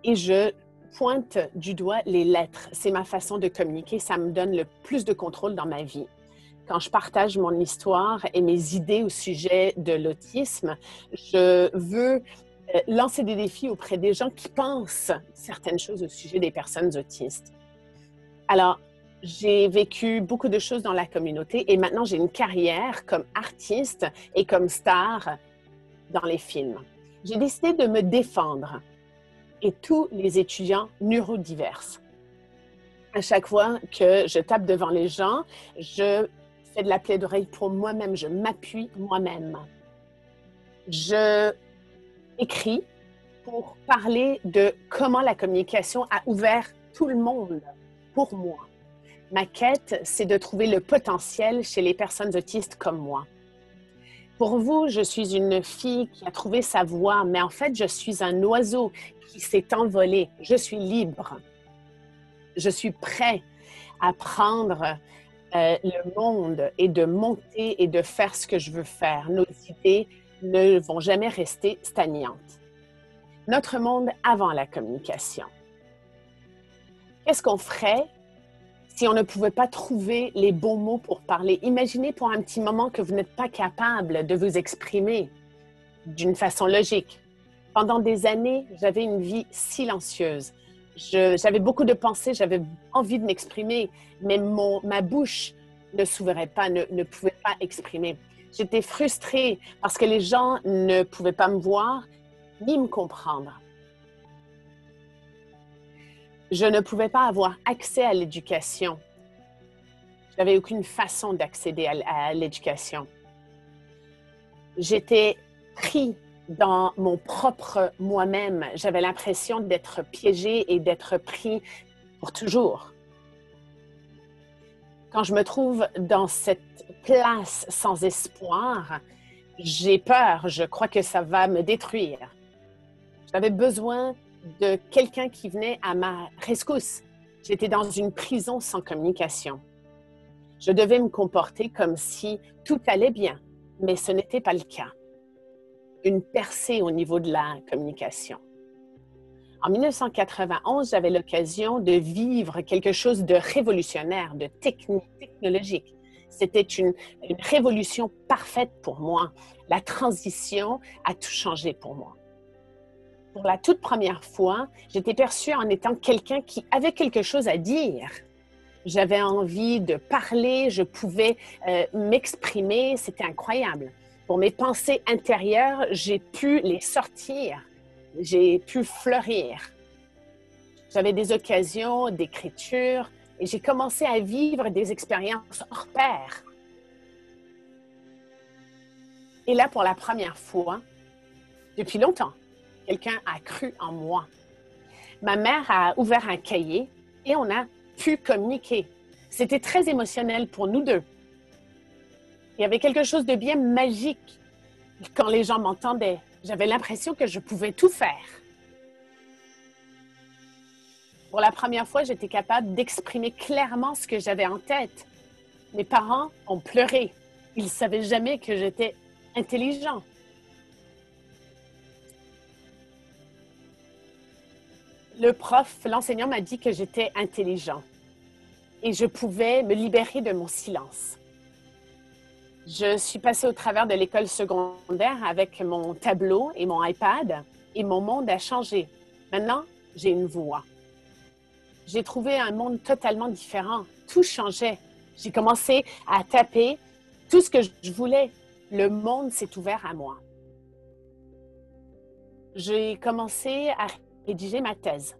et je pointe du doigt les lettres. C'est ma façon de communiquer. Ça me donne le plus de contrôle dans ma vie. quand je partage mon histoire et mes idées au sujet de l'autisme, je veux lancer des défis auprès des gens qui pensent certaines choses au sujet des personnes autistes. Alors, j'ai vécu beaucoup de choses dans la communauté et maintenant j'ai une carrière comme artiste et comme star dans les films. J'ai décidé de me défendre et tous les étudiants neurodivers. À chaque fois que je tape devant les gens, je fais de la plaidoirie pour moi-même, je m'appuie moi-même. Je écris pour parler de comment la communication a ouvert tout le monde pour moi. Ma quête, c'est de trouver le potentiel chez les personnes autistes comme moi. Pour vous, je suis une fille qui a trouvé sa voie, mais en fait, je suis un oiseau qui s'est envolé. Je suis libre. Je suis prêt à prendre le monde et de monter et de faire ce que je veux faire. Nos idées ne vont jamais rester stagnantes. Notre monde avant la communication. Qu'est-ce qu'on ferait si on ne pouvait pas trouver les bons mots pour parler? Imaginez pour un petit moment que vous n'êtes pas capable de vous exprimer d'une façon logique. Pendant des années, j'avais une vie silencieuse. J'avais beaucoup de pensées, j'avais envie de m'exprimer, mais ma bouche ne s'ouvrait pas, ne pouvait pas exprimer. J'étais frustrée parce que les gens ne pouvaient pas me voir ni me comprendre. Je ne pouvais pas avoir accès à l'éducation. Je n'avais aucune façon d'accéder à l'éducation. J'étais pris dans mon propre moi-même. J'avais l'impression d'être piégée et d'être pris pour toujours. Quand je me trouve dans cette place sans espoir, j'ai peur. Je crois que ça va me détruire. J'avais besoin de quelqu'un qui venait à ma rescousse. J'étais dans une prison sans communication. Je devais me comporter comme si tout allait bien, mais ce n'était pas le cas. Une percée au niveau de la communication. En 1991, j'avais l'occasion de vivre quelque chose de révolutionnaire, de technologique. C'était une révolution parfaite pour moi. La transition a tout changé pour moi. Pour la toute première fois, j'étais perçue en étant quelqu'un qui avait quelque chose à dire. J'avais envie de parler, je pouvais m'exprimer, c'était incroyable. Pour mes pensées intérieures, j'ai pu les sortir, j'ai pu fleurir. J'avais des occasions d'écriture et j'ai commencé à vivre des expériences hors pair. Et là, pour la première fois, depuis longtemps, quelqu'un a cru en moi. Ma mère a ouvert un cahier et on a pu communiquer. C'était très émotionnel pour nous deux. Il y avait quelque chose de bien magique quand les gens m'entendaient. J'avais l'impression que je pouvais tout faire. Pour la première fois, j'étais capable d'exprimer clairement ce que j'avais en tête. Mes parents ont pleuré. Ils ne savaient jamais que j'étais intelligent. L'enseignant m'a dit que j'étais intelligent et je pouvais me libérer de mon silence. Je suis passée au travers de l'école secondaire avec mon tableau et mon iPad et mon monde a changé. Maintenant, j'ai une voix. J'ai trouvé un monde totalement différent. Tout changeait. J'ai commencé à taper tout ce que je voulais. Le monde s'est ouvert à moi. J'ai commencé à rédiger ma thèse.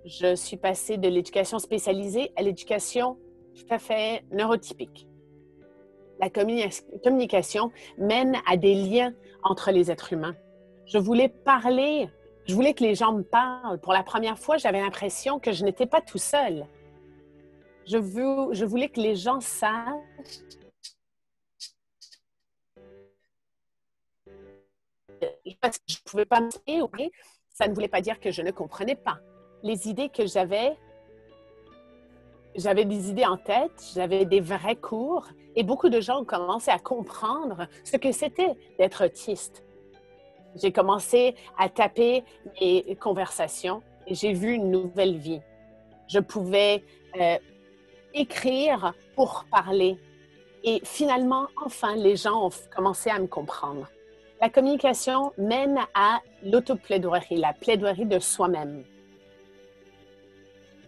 Je suis passée de l'éducation spécialisée à l'éducation tout à fait neurotypique. La communication mène à des liens entre les êtres humains. Je voulais parler, je voulais que les gens me parlent. Pour la première fois, j'avais l'impression que je n'étais pas tout seul. Je voulais que les gens sachent parce que je ne pouvais pas m'exprimer, ça ne voulait pas dire que je ne comprenais pas. Les idées que j'avais des idées en tête, j'avais des vrais cours et beaucoup de gens ont commencé à comprendre ce que c'était d'être autiste. J'ai commencé à taper mes conversations et j'ai vu une nouvelle vie. Je pouvais écrire pour parler Et finalement, enfin, les gens ont commencé à me comprendre. La communication mène à l'autoplaidoirie, la plaidoirie de soi-même.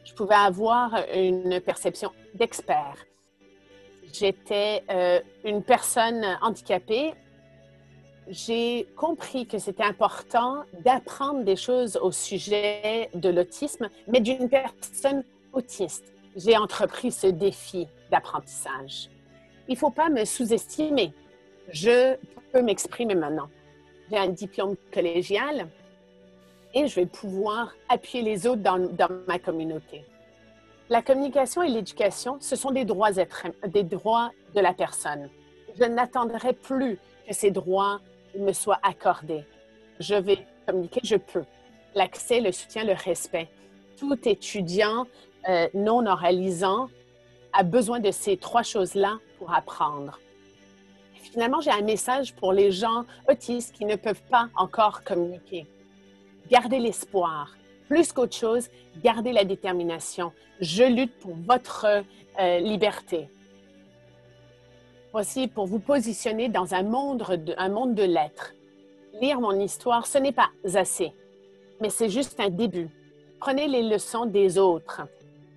Je pouvais avoir une perception d'expert. J'étais une personne handicapée. J'ai compris que c'était important d'apprendre des choses au sujet de l'autisme, mais d'une personne autiste. J'ai entrepris ce défi d'apprentissage. Il ne faut pas me sous-estimer. Je peux m'exprimer maintenant. J'ai un diplôme collégial et je vais pouvoir appuyer les autres dans ma communauté. La communication et l'éducation, ce sont des droits de la personne. Je n'attendrai plus que ces droits me soient accordés. Je vais communiquer, je peux. L'accès, le soutien, le respect. Tout étudiant non oralisant a besoin de ces trois choses-là pour apprendre. Finalement, j'ai un message pour les gens autistes qui ne peuvent pas encore communiquer. Gardez l'espoir. Plus qu'autre chose, gardez la détermination. Je lutte pour votre liberté. Voici pour vous positionner dans un monde de lettres. Lire mon histoire, ce n'est pas assez, mais c'est juste un début. Prenez les leçons des autres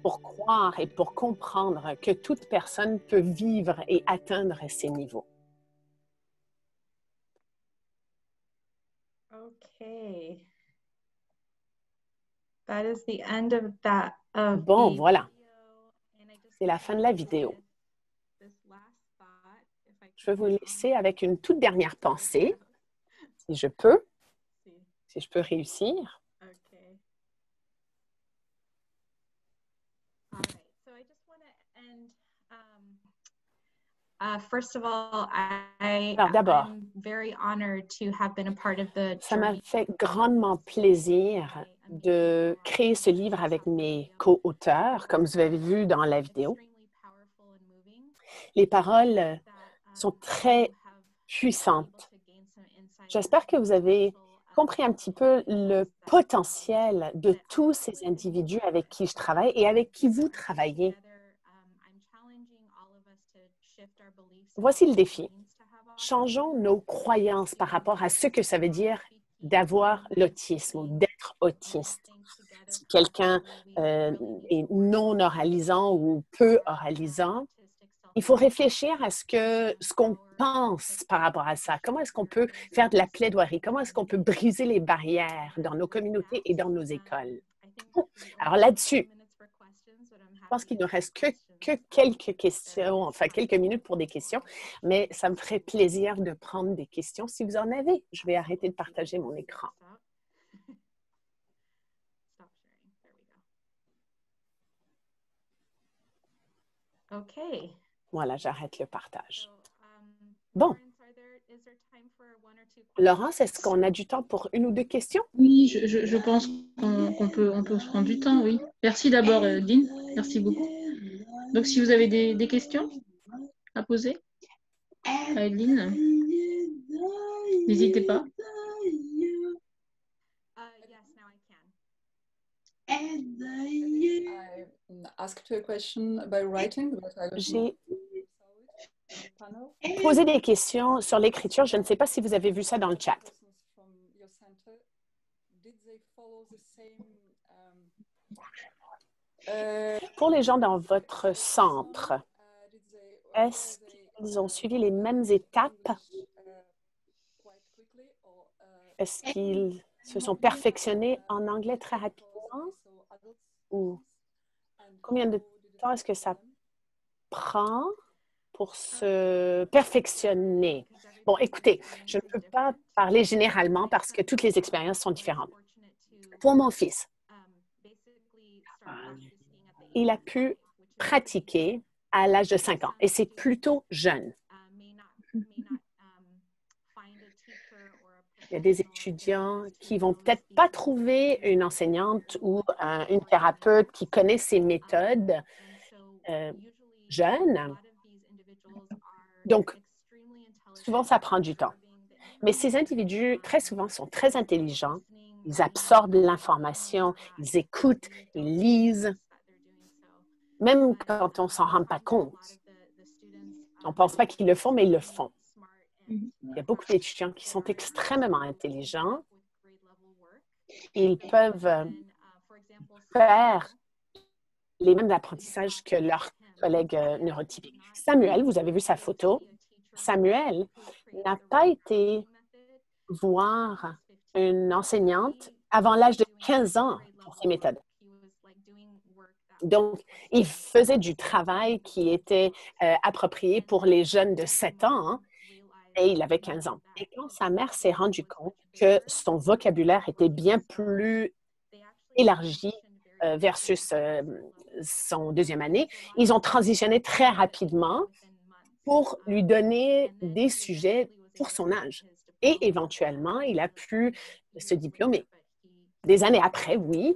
pour croire et pour comprendre que toute personne peut vivre et atteindre ces niveaux. Okay. That is the end of that. Bon, voilà. C'est la fin de la vidéo. Je vais vous laisser avec une toute dernière pensée, si je peux réussir. Okay. All right. So I just want to end. First of all, Alors d'abord, I'm very honored to have been a part of the ça m'a journey. fait grandement plaisir de créer ce livre avec mes co-auteurs, comme vous avez vu dans la vidéo. Les paroles sont très puissantes. J'espère que vous avez compris un petit peu le potentiel de tous ces individus avec qui je travaille et avec qui vous travaillez. Voici le défi. Changeons nos croyances par rapport à ce que ça veut dire d'avoir l'autisme ou d'être autiste. Si quelqu'un est non oralisant ou peu oralisant, il faut réfléchir à ce qu'on pense par rapport à ça. Comment est-ce qu'on peut faire de la plaidoirie? Comment est-ce qu'on peut briser les barrières dans nos communautés et dans nos écoles? Alors là-dessus, je pense qu'il ne reste que quelques questions, enfin quelques minutes pour des questions, mais ça me ferait plaisir de prendre des questions si vous en avez. Je vais arrêter de partager mon écran. Okay. Voilà, j'arrête le partage. Bon. Laurence, est-ce qu'on a du temps pour une ou deux questions? Oui, je pense qu'on peut se prendre du temps, oui. Merci d'abord, Dean. Merci beaucoup. Donc, si vous avez des questions à poser à Edline, n'hésitez pas. Yes, now I can. I asked you a question by writing, but I don't know. J'ai posé des questions sur l'écriture. Je ne sais pas si vous avez vu ça dans le chat. Pour les gens dans votre centre, est-ce qu'ils ont suivi les mêmes étapes? Est-ce qu'ils se sont perfectionnés en anglais très rapidement? Ou combien de temps est-ce que ça prend pour se perfectionner? Bon, écoutez, je ne peux pas parler généralement parce que toutes les expériences sont différentes. Pour mon fils, il a pu pratiquer à l'âge de 5 ans et c'est plutôt jeune. Il y a des étudiants qui vont peut-être pas trouver une enseignante ou une thérapeute qui connaît ces méthodes jeunes. Donc, souvent, ça prend du temps. Mais ces individus, très souvent, sont très intelligents. Ils absorbent l'information, ils écoutent, ils lisent, même quand on ne s'en rend pas compte. On ne pense pas qu'ils le font, mais ils le font. Il y a beaucoup d'étudiants qui sont extrêmement intelligents. Ils peuvent faire les mêmes apprentissages que leurs collègues neurotypiques. Samuel, vous avez vu sa photo. Samuel n'a pas été voir une enseignante avant l'âge de 15 ans pour ses méthodes. Donc, il faisait du travail qui était approprié pour les jeunes de 7 ans, hein, et il avait 15 ans. Et quand sa mère s'est rendue compte que son vocabulaire était bien plus élargi versus son deuxième année, ils ont transitionné très rapidement pour lui donner des sujets pour son âge. Et éventuellement, il a pu se diplômer. Des années après, oui,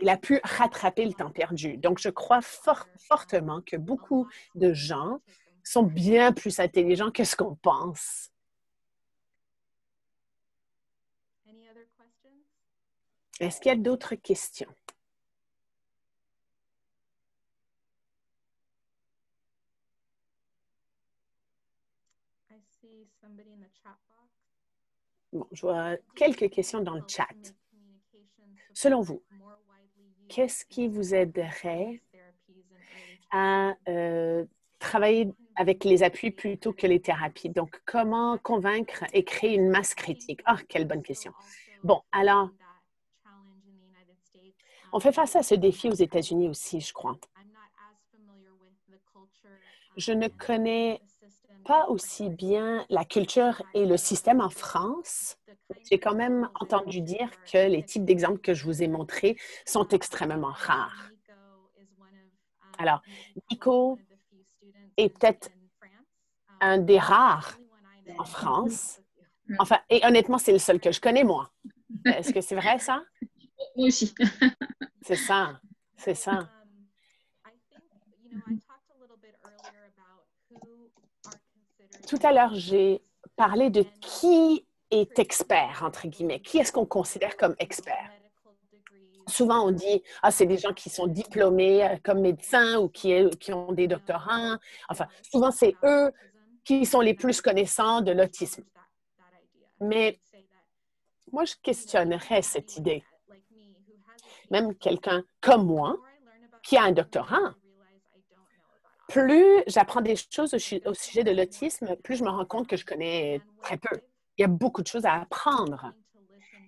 il a pu rattraper le temps perdu. Donc, je crois fortement que beaucoup de gens sont bien plus intelligents que ce qu'on pense. Est-ce qu'il y a d'autres questions? Bon, je vois quelques questions dans le chat. Selon vous, qu'est-ce qui vous aiderait à travailler avec les appuis plutôt que les thérapies? Donc, comment convaincre et créer une masse critique? Ah, quelle bonne question. Bon, alors, on fait face à ce défi aux États-Unis aussi, je crois. Je ne connais pas aussi bien la culture et le système en France. J'ai quand même entendu dire que les types d'exemples que je vous ai montrés sont extrêmement rares. Alors, Nico est peut-être un des rares en France. Enfin, et honnêtement, c'est le seul que je connais, moi. Est-ce que c'est vrai, ça? Moi aussi. C'est ça, c'est ça. Tout à l'heure, j'ai parlé de qui est expert, entre guillemets. Qui est-ce qu'on considère comme expert? Souvent, on dit, ah, c'est des gens qui sont diplômés comme médecins ou qui ont des doctorats. Enfin, souvent, c'est eux qui sont les plus connaissants de l'autisme. Mais moi, je questionnerais cette idée. Même quelqu'un comme moi, qui a un doctorat, plus j'apprends des choses au sujet de l'autisme, plus je me rends compte que je connais très peu. Il y a beaucoup de choses à apprendre.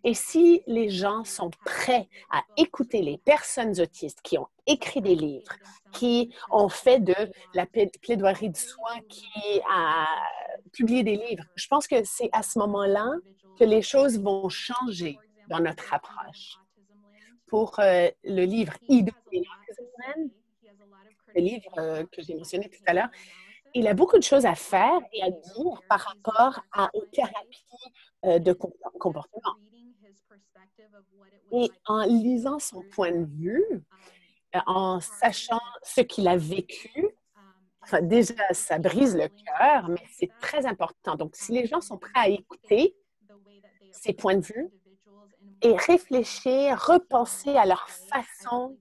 Et si les gens sont prêts à écouter les personnes autistes qui ont écrit des livres, qui ont fait de la plaidoirie de soins, qui a publié des livres, je pense que c'est à ce moment-là que les choses vont changer dans notre approche. Pour le livre Ido, le livre que j'ai mentionné tout à l'heure, il a beaucoup de choses à faire et à dire par rapport aux thérapies de comportement. Et en lisant son point de vue, en sachant ce qu'il a vécu, enfin, déjà, ça brise le cœur, mais c'est très important. Donc, si les gens sont prêts à écouter ces points de vue et réfléchir, repenser à leur façon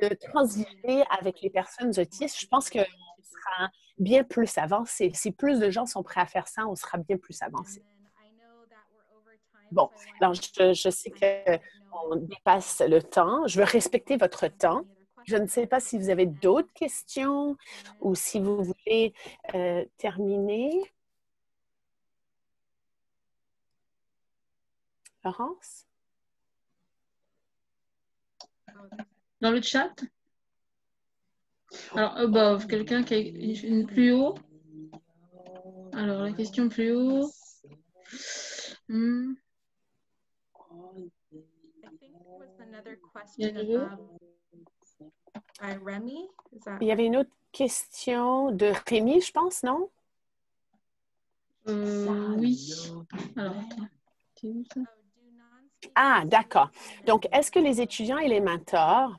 de transiger avec les personnes autistes, je pense qu'on sera bien plus avancé. Si plus de gens sont prêts à faire ça, on sera bien plus avancé. Bon, alors je sais qu'on dépasse le temps. Je veux respecter votre temps. Je ne sais pas si vous avez d'autres questions ou si vous voulez terminer. Laurence? Dans le chat? Alors, quelqu'un qui a une plus haut. Alors, la question plus haut. Il y avait une autre question de Rémi, je pense, non? Oui. Alors, ah, d'accord. Donc, est-ce que les étudiants et les mentors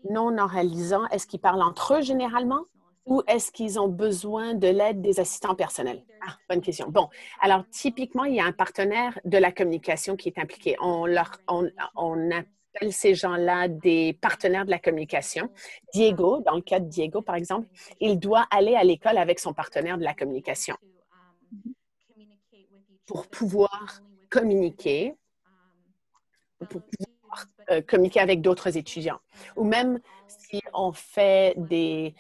non oralisants, est-ce qu'ils parlent entre eux généralement ou est-ce qu'ils ont besoin de l'aide des assistants personnels? Ah, bonne question. Bon, alors typiquement, il y a un partenaire de la communication qui est impliqué. On appelle ces gens-là des partenaires de la communication. Diego, dans le cas de Diego, par exemple, il doit aller à l'école avec son partenaire de la communication pour pouvoir communiquer, communiquer avec d'autres étudiants. Ou même si on fait des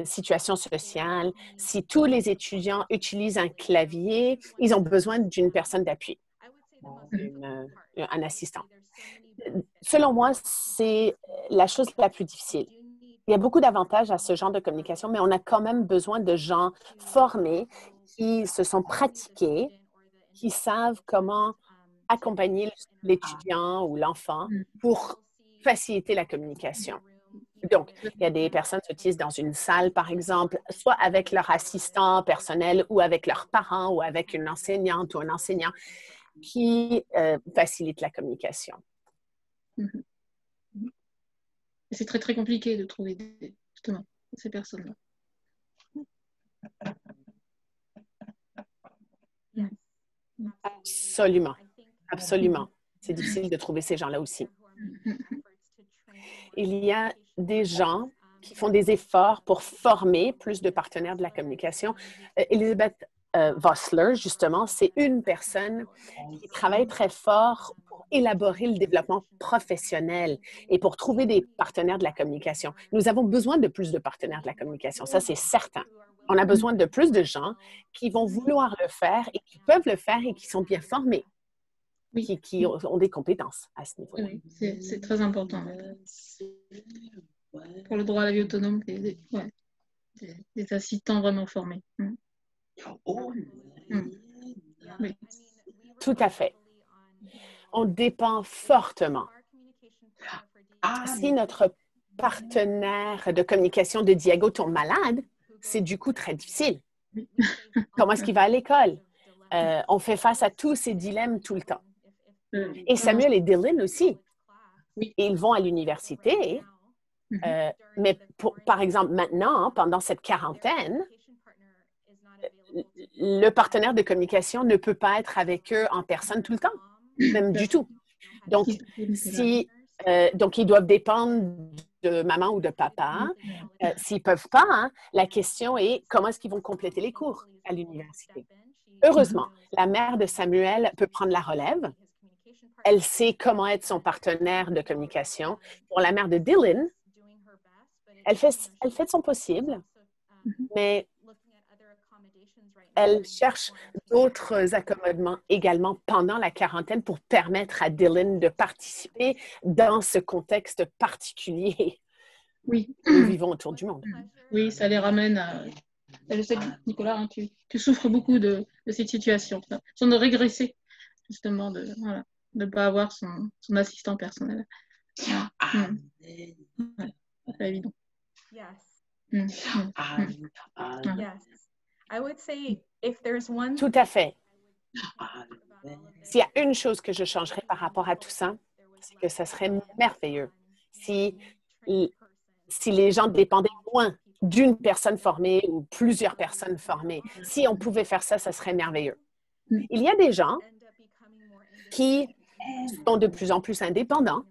situations sociales, si tous les étudiants utilisent un clavier, ils ont besoin d'une personne d'appui, un assistant. Selon moi, c'est la chose la plus difficile. Il y a beaucoup d'avantages à ce genre de communication, mais on a quand même besoin de gens formés qui se sont pratiqués, qui savent comment accompagner l'étudiant ou l'enfant pour faciliter la communication. Donc, il y a des personnes qui s'utilisent dans une salle, par exemple, soit avec leur assistant personnel ou avec leurs parents ou avec une enseignante ou un enseignant qui facilite la communication. C'est très, très compliqué de trouver justement ces personnes-là. Absolument. Absolument. C'est difficile de trouver ces gens-là aussi. Il y a des gens qui font des efforts pour former plus de partenaires de la communication. Elisabeth Vossler, justement, c'est une personne qui travaille très fort pour élaborer le développement professionnel et pour trouver des partenaires de la communication. Nous avons besoin de plus de partenaires de la communication, ça c'est certain. On a besoin de plus de gens qui vont vouloir le faire et qui peuvent le faire et qui sont bien formés, qui ont des compétences à ce niveau-là. Oui, c'est très important. Pour le droit à la vie autonome, des assistants vraiment formés. Oui. Tout à fait. On dépend fortement. Si notre partenaire de communication de Diego tombe malade, c'est du coup très difficile. Comment est-ce qu'il va à l'école? On fait face à tous ces dilemmes tout le temps. Et Samuel et Dylan aussi. Ils vont à l'université, mais par exemple maintenant, pendant cette quarantaine, le partenaire de communication ne peut pas être avec eux en personne tout le temps, même du tout. Donc, donc ils doivent dépendre de maman ou de papa. S'ils ne peuvent pas, hein, la question est comment est-ce qu'ils vont compléter les cours à l'université. Heureusement, la mère de Samuel peut prendre la relève. Elle sait comment être son partenaire de communication. Pour la mère de Dylan, elle fait de son possible, mais elle cherche d'autres accommodements également pendant la quarantaine pour permettre à Dylan de participer dans ce contexte particulier que nous vivons autour du monde. Oui, ça les ramène à... Je sais, Nicolas, hein, tu souffres beaucoup de cette situation. Sans de régresser, justement, de ne pas avoir son assistant personnel. Voilà. C'est pas évident. Yes. Yes. I would say if there's one... Tout à fait. S'il y a une chose que je changerais par rapport à tout ça, c'est que ça serait merveilleux si les gens dépendaient moins d'une personne formée ou plusieurs personnes formées. Si on pouvait faire ça, ça serait merveilleux. Il y a des gens qui sont de plus en plus indépendants,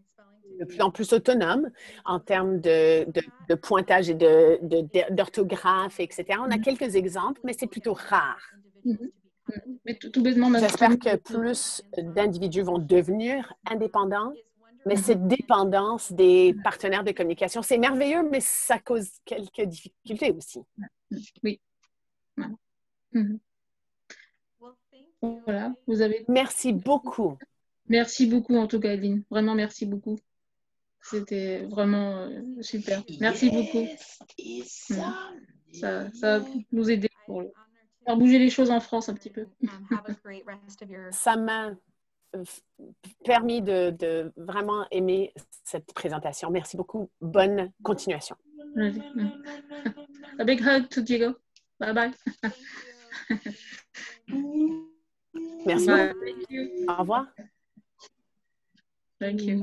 de plus en plus autonomes en termes de pointage et d'orthographe, etc. On a quelques exemples, mais c'est plutôt rare. Mais tout bêtement, j'espère que plus d'individus vont devenir indépendants, mais cette dépendance des partenaires de communication, c'est merveilleux, mais ça cause quelques difficultés aussi. Oui. Voilà, vous avez... Merci beaucoup. Merci beaucoup, en tout cas, Evelyne. Vraiment, merci beaucoup. C'était vraiment super. Merci beaucoup. Ça va nous aider pour faire bouger les choses en France un petit peu. Ça m'a permis de vraiment aimer cette présentation. Merci beaucoup. Bonne continuation. A big hug to Diego. Bye bye. Merci Bye. beaucoup. Au revoir. Thank you.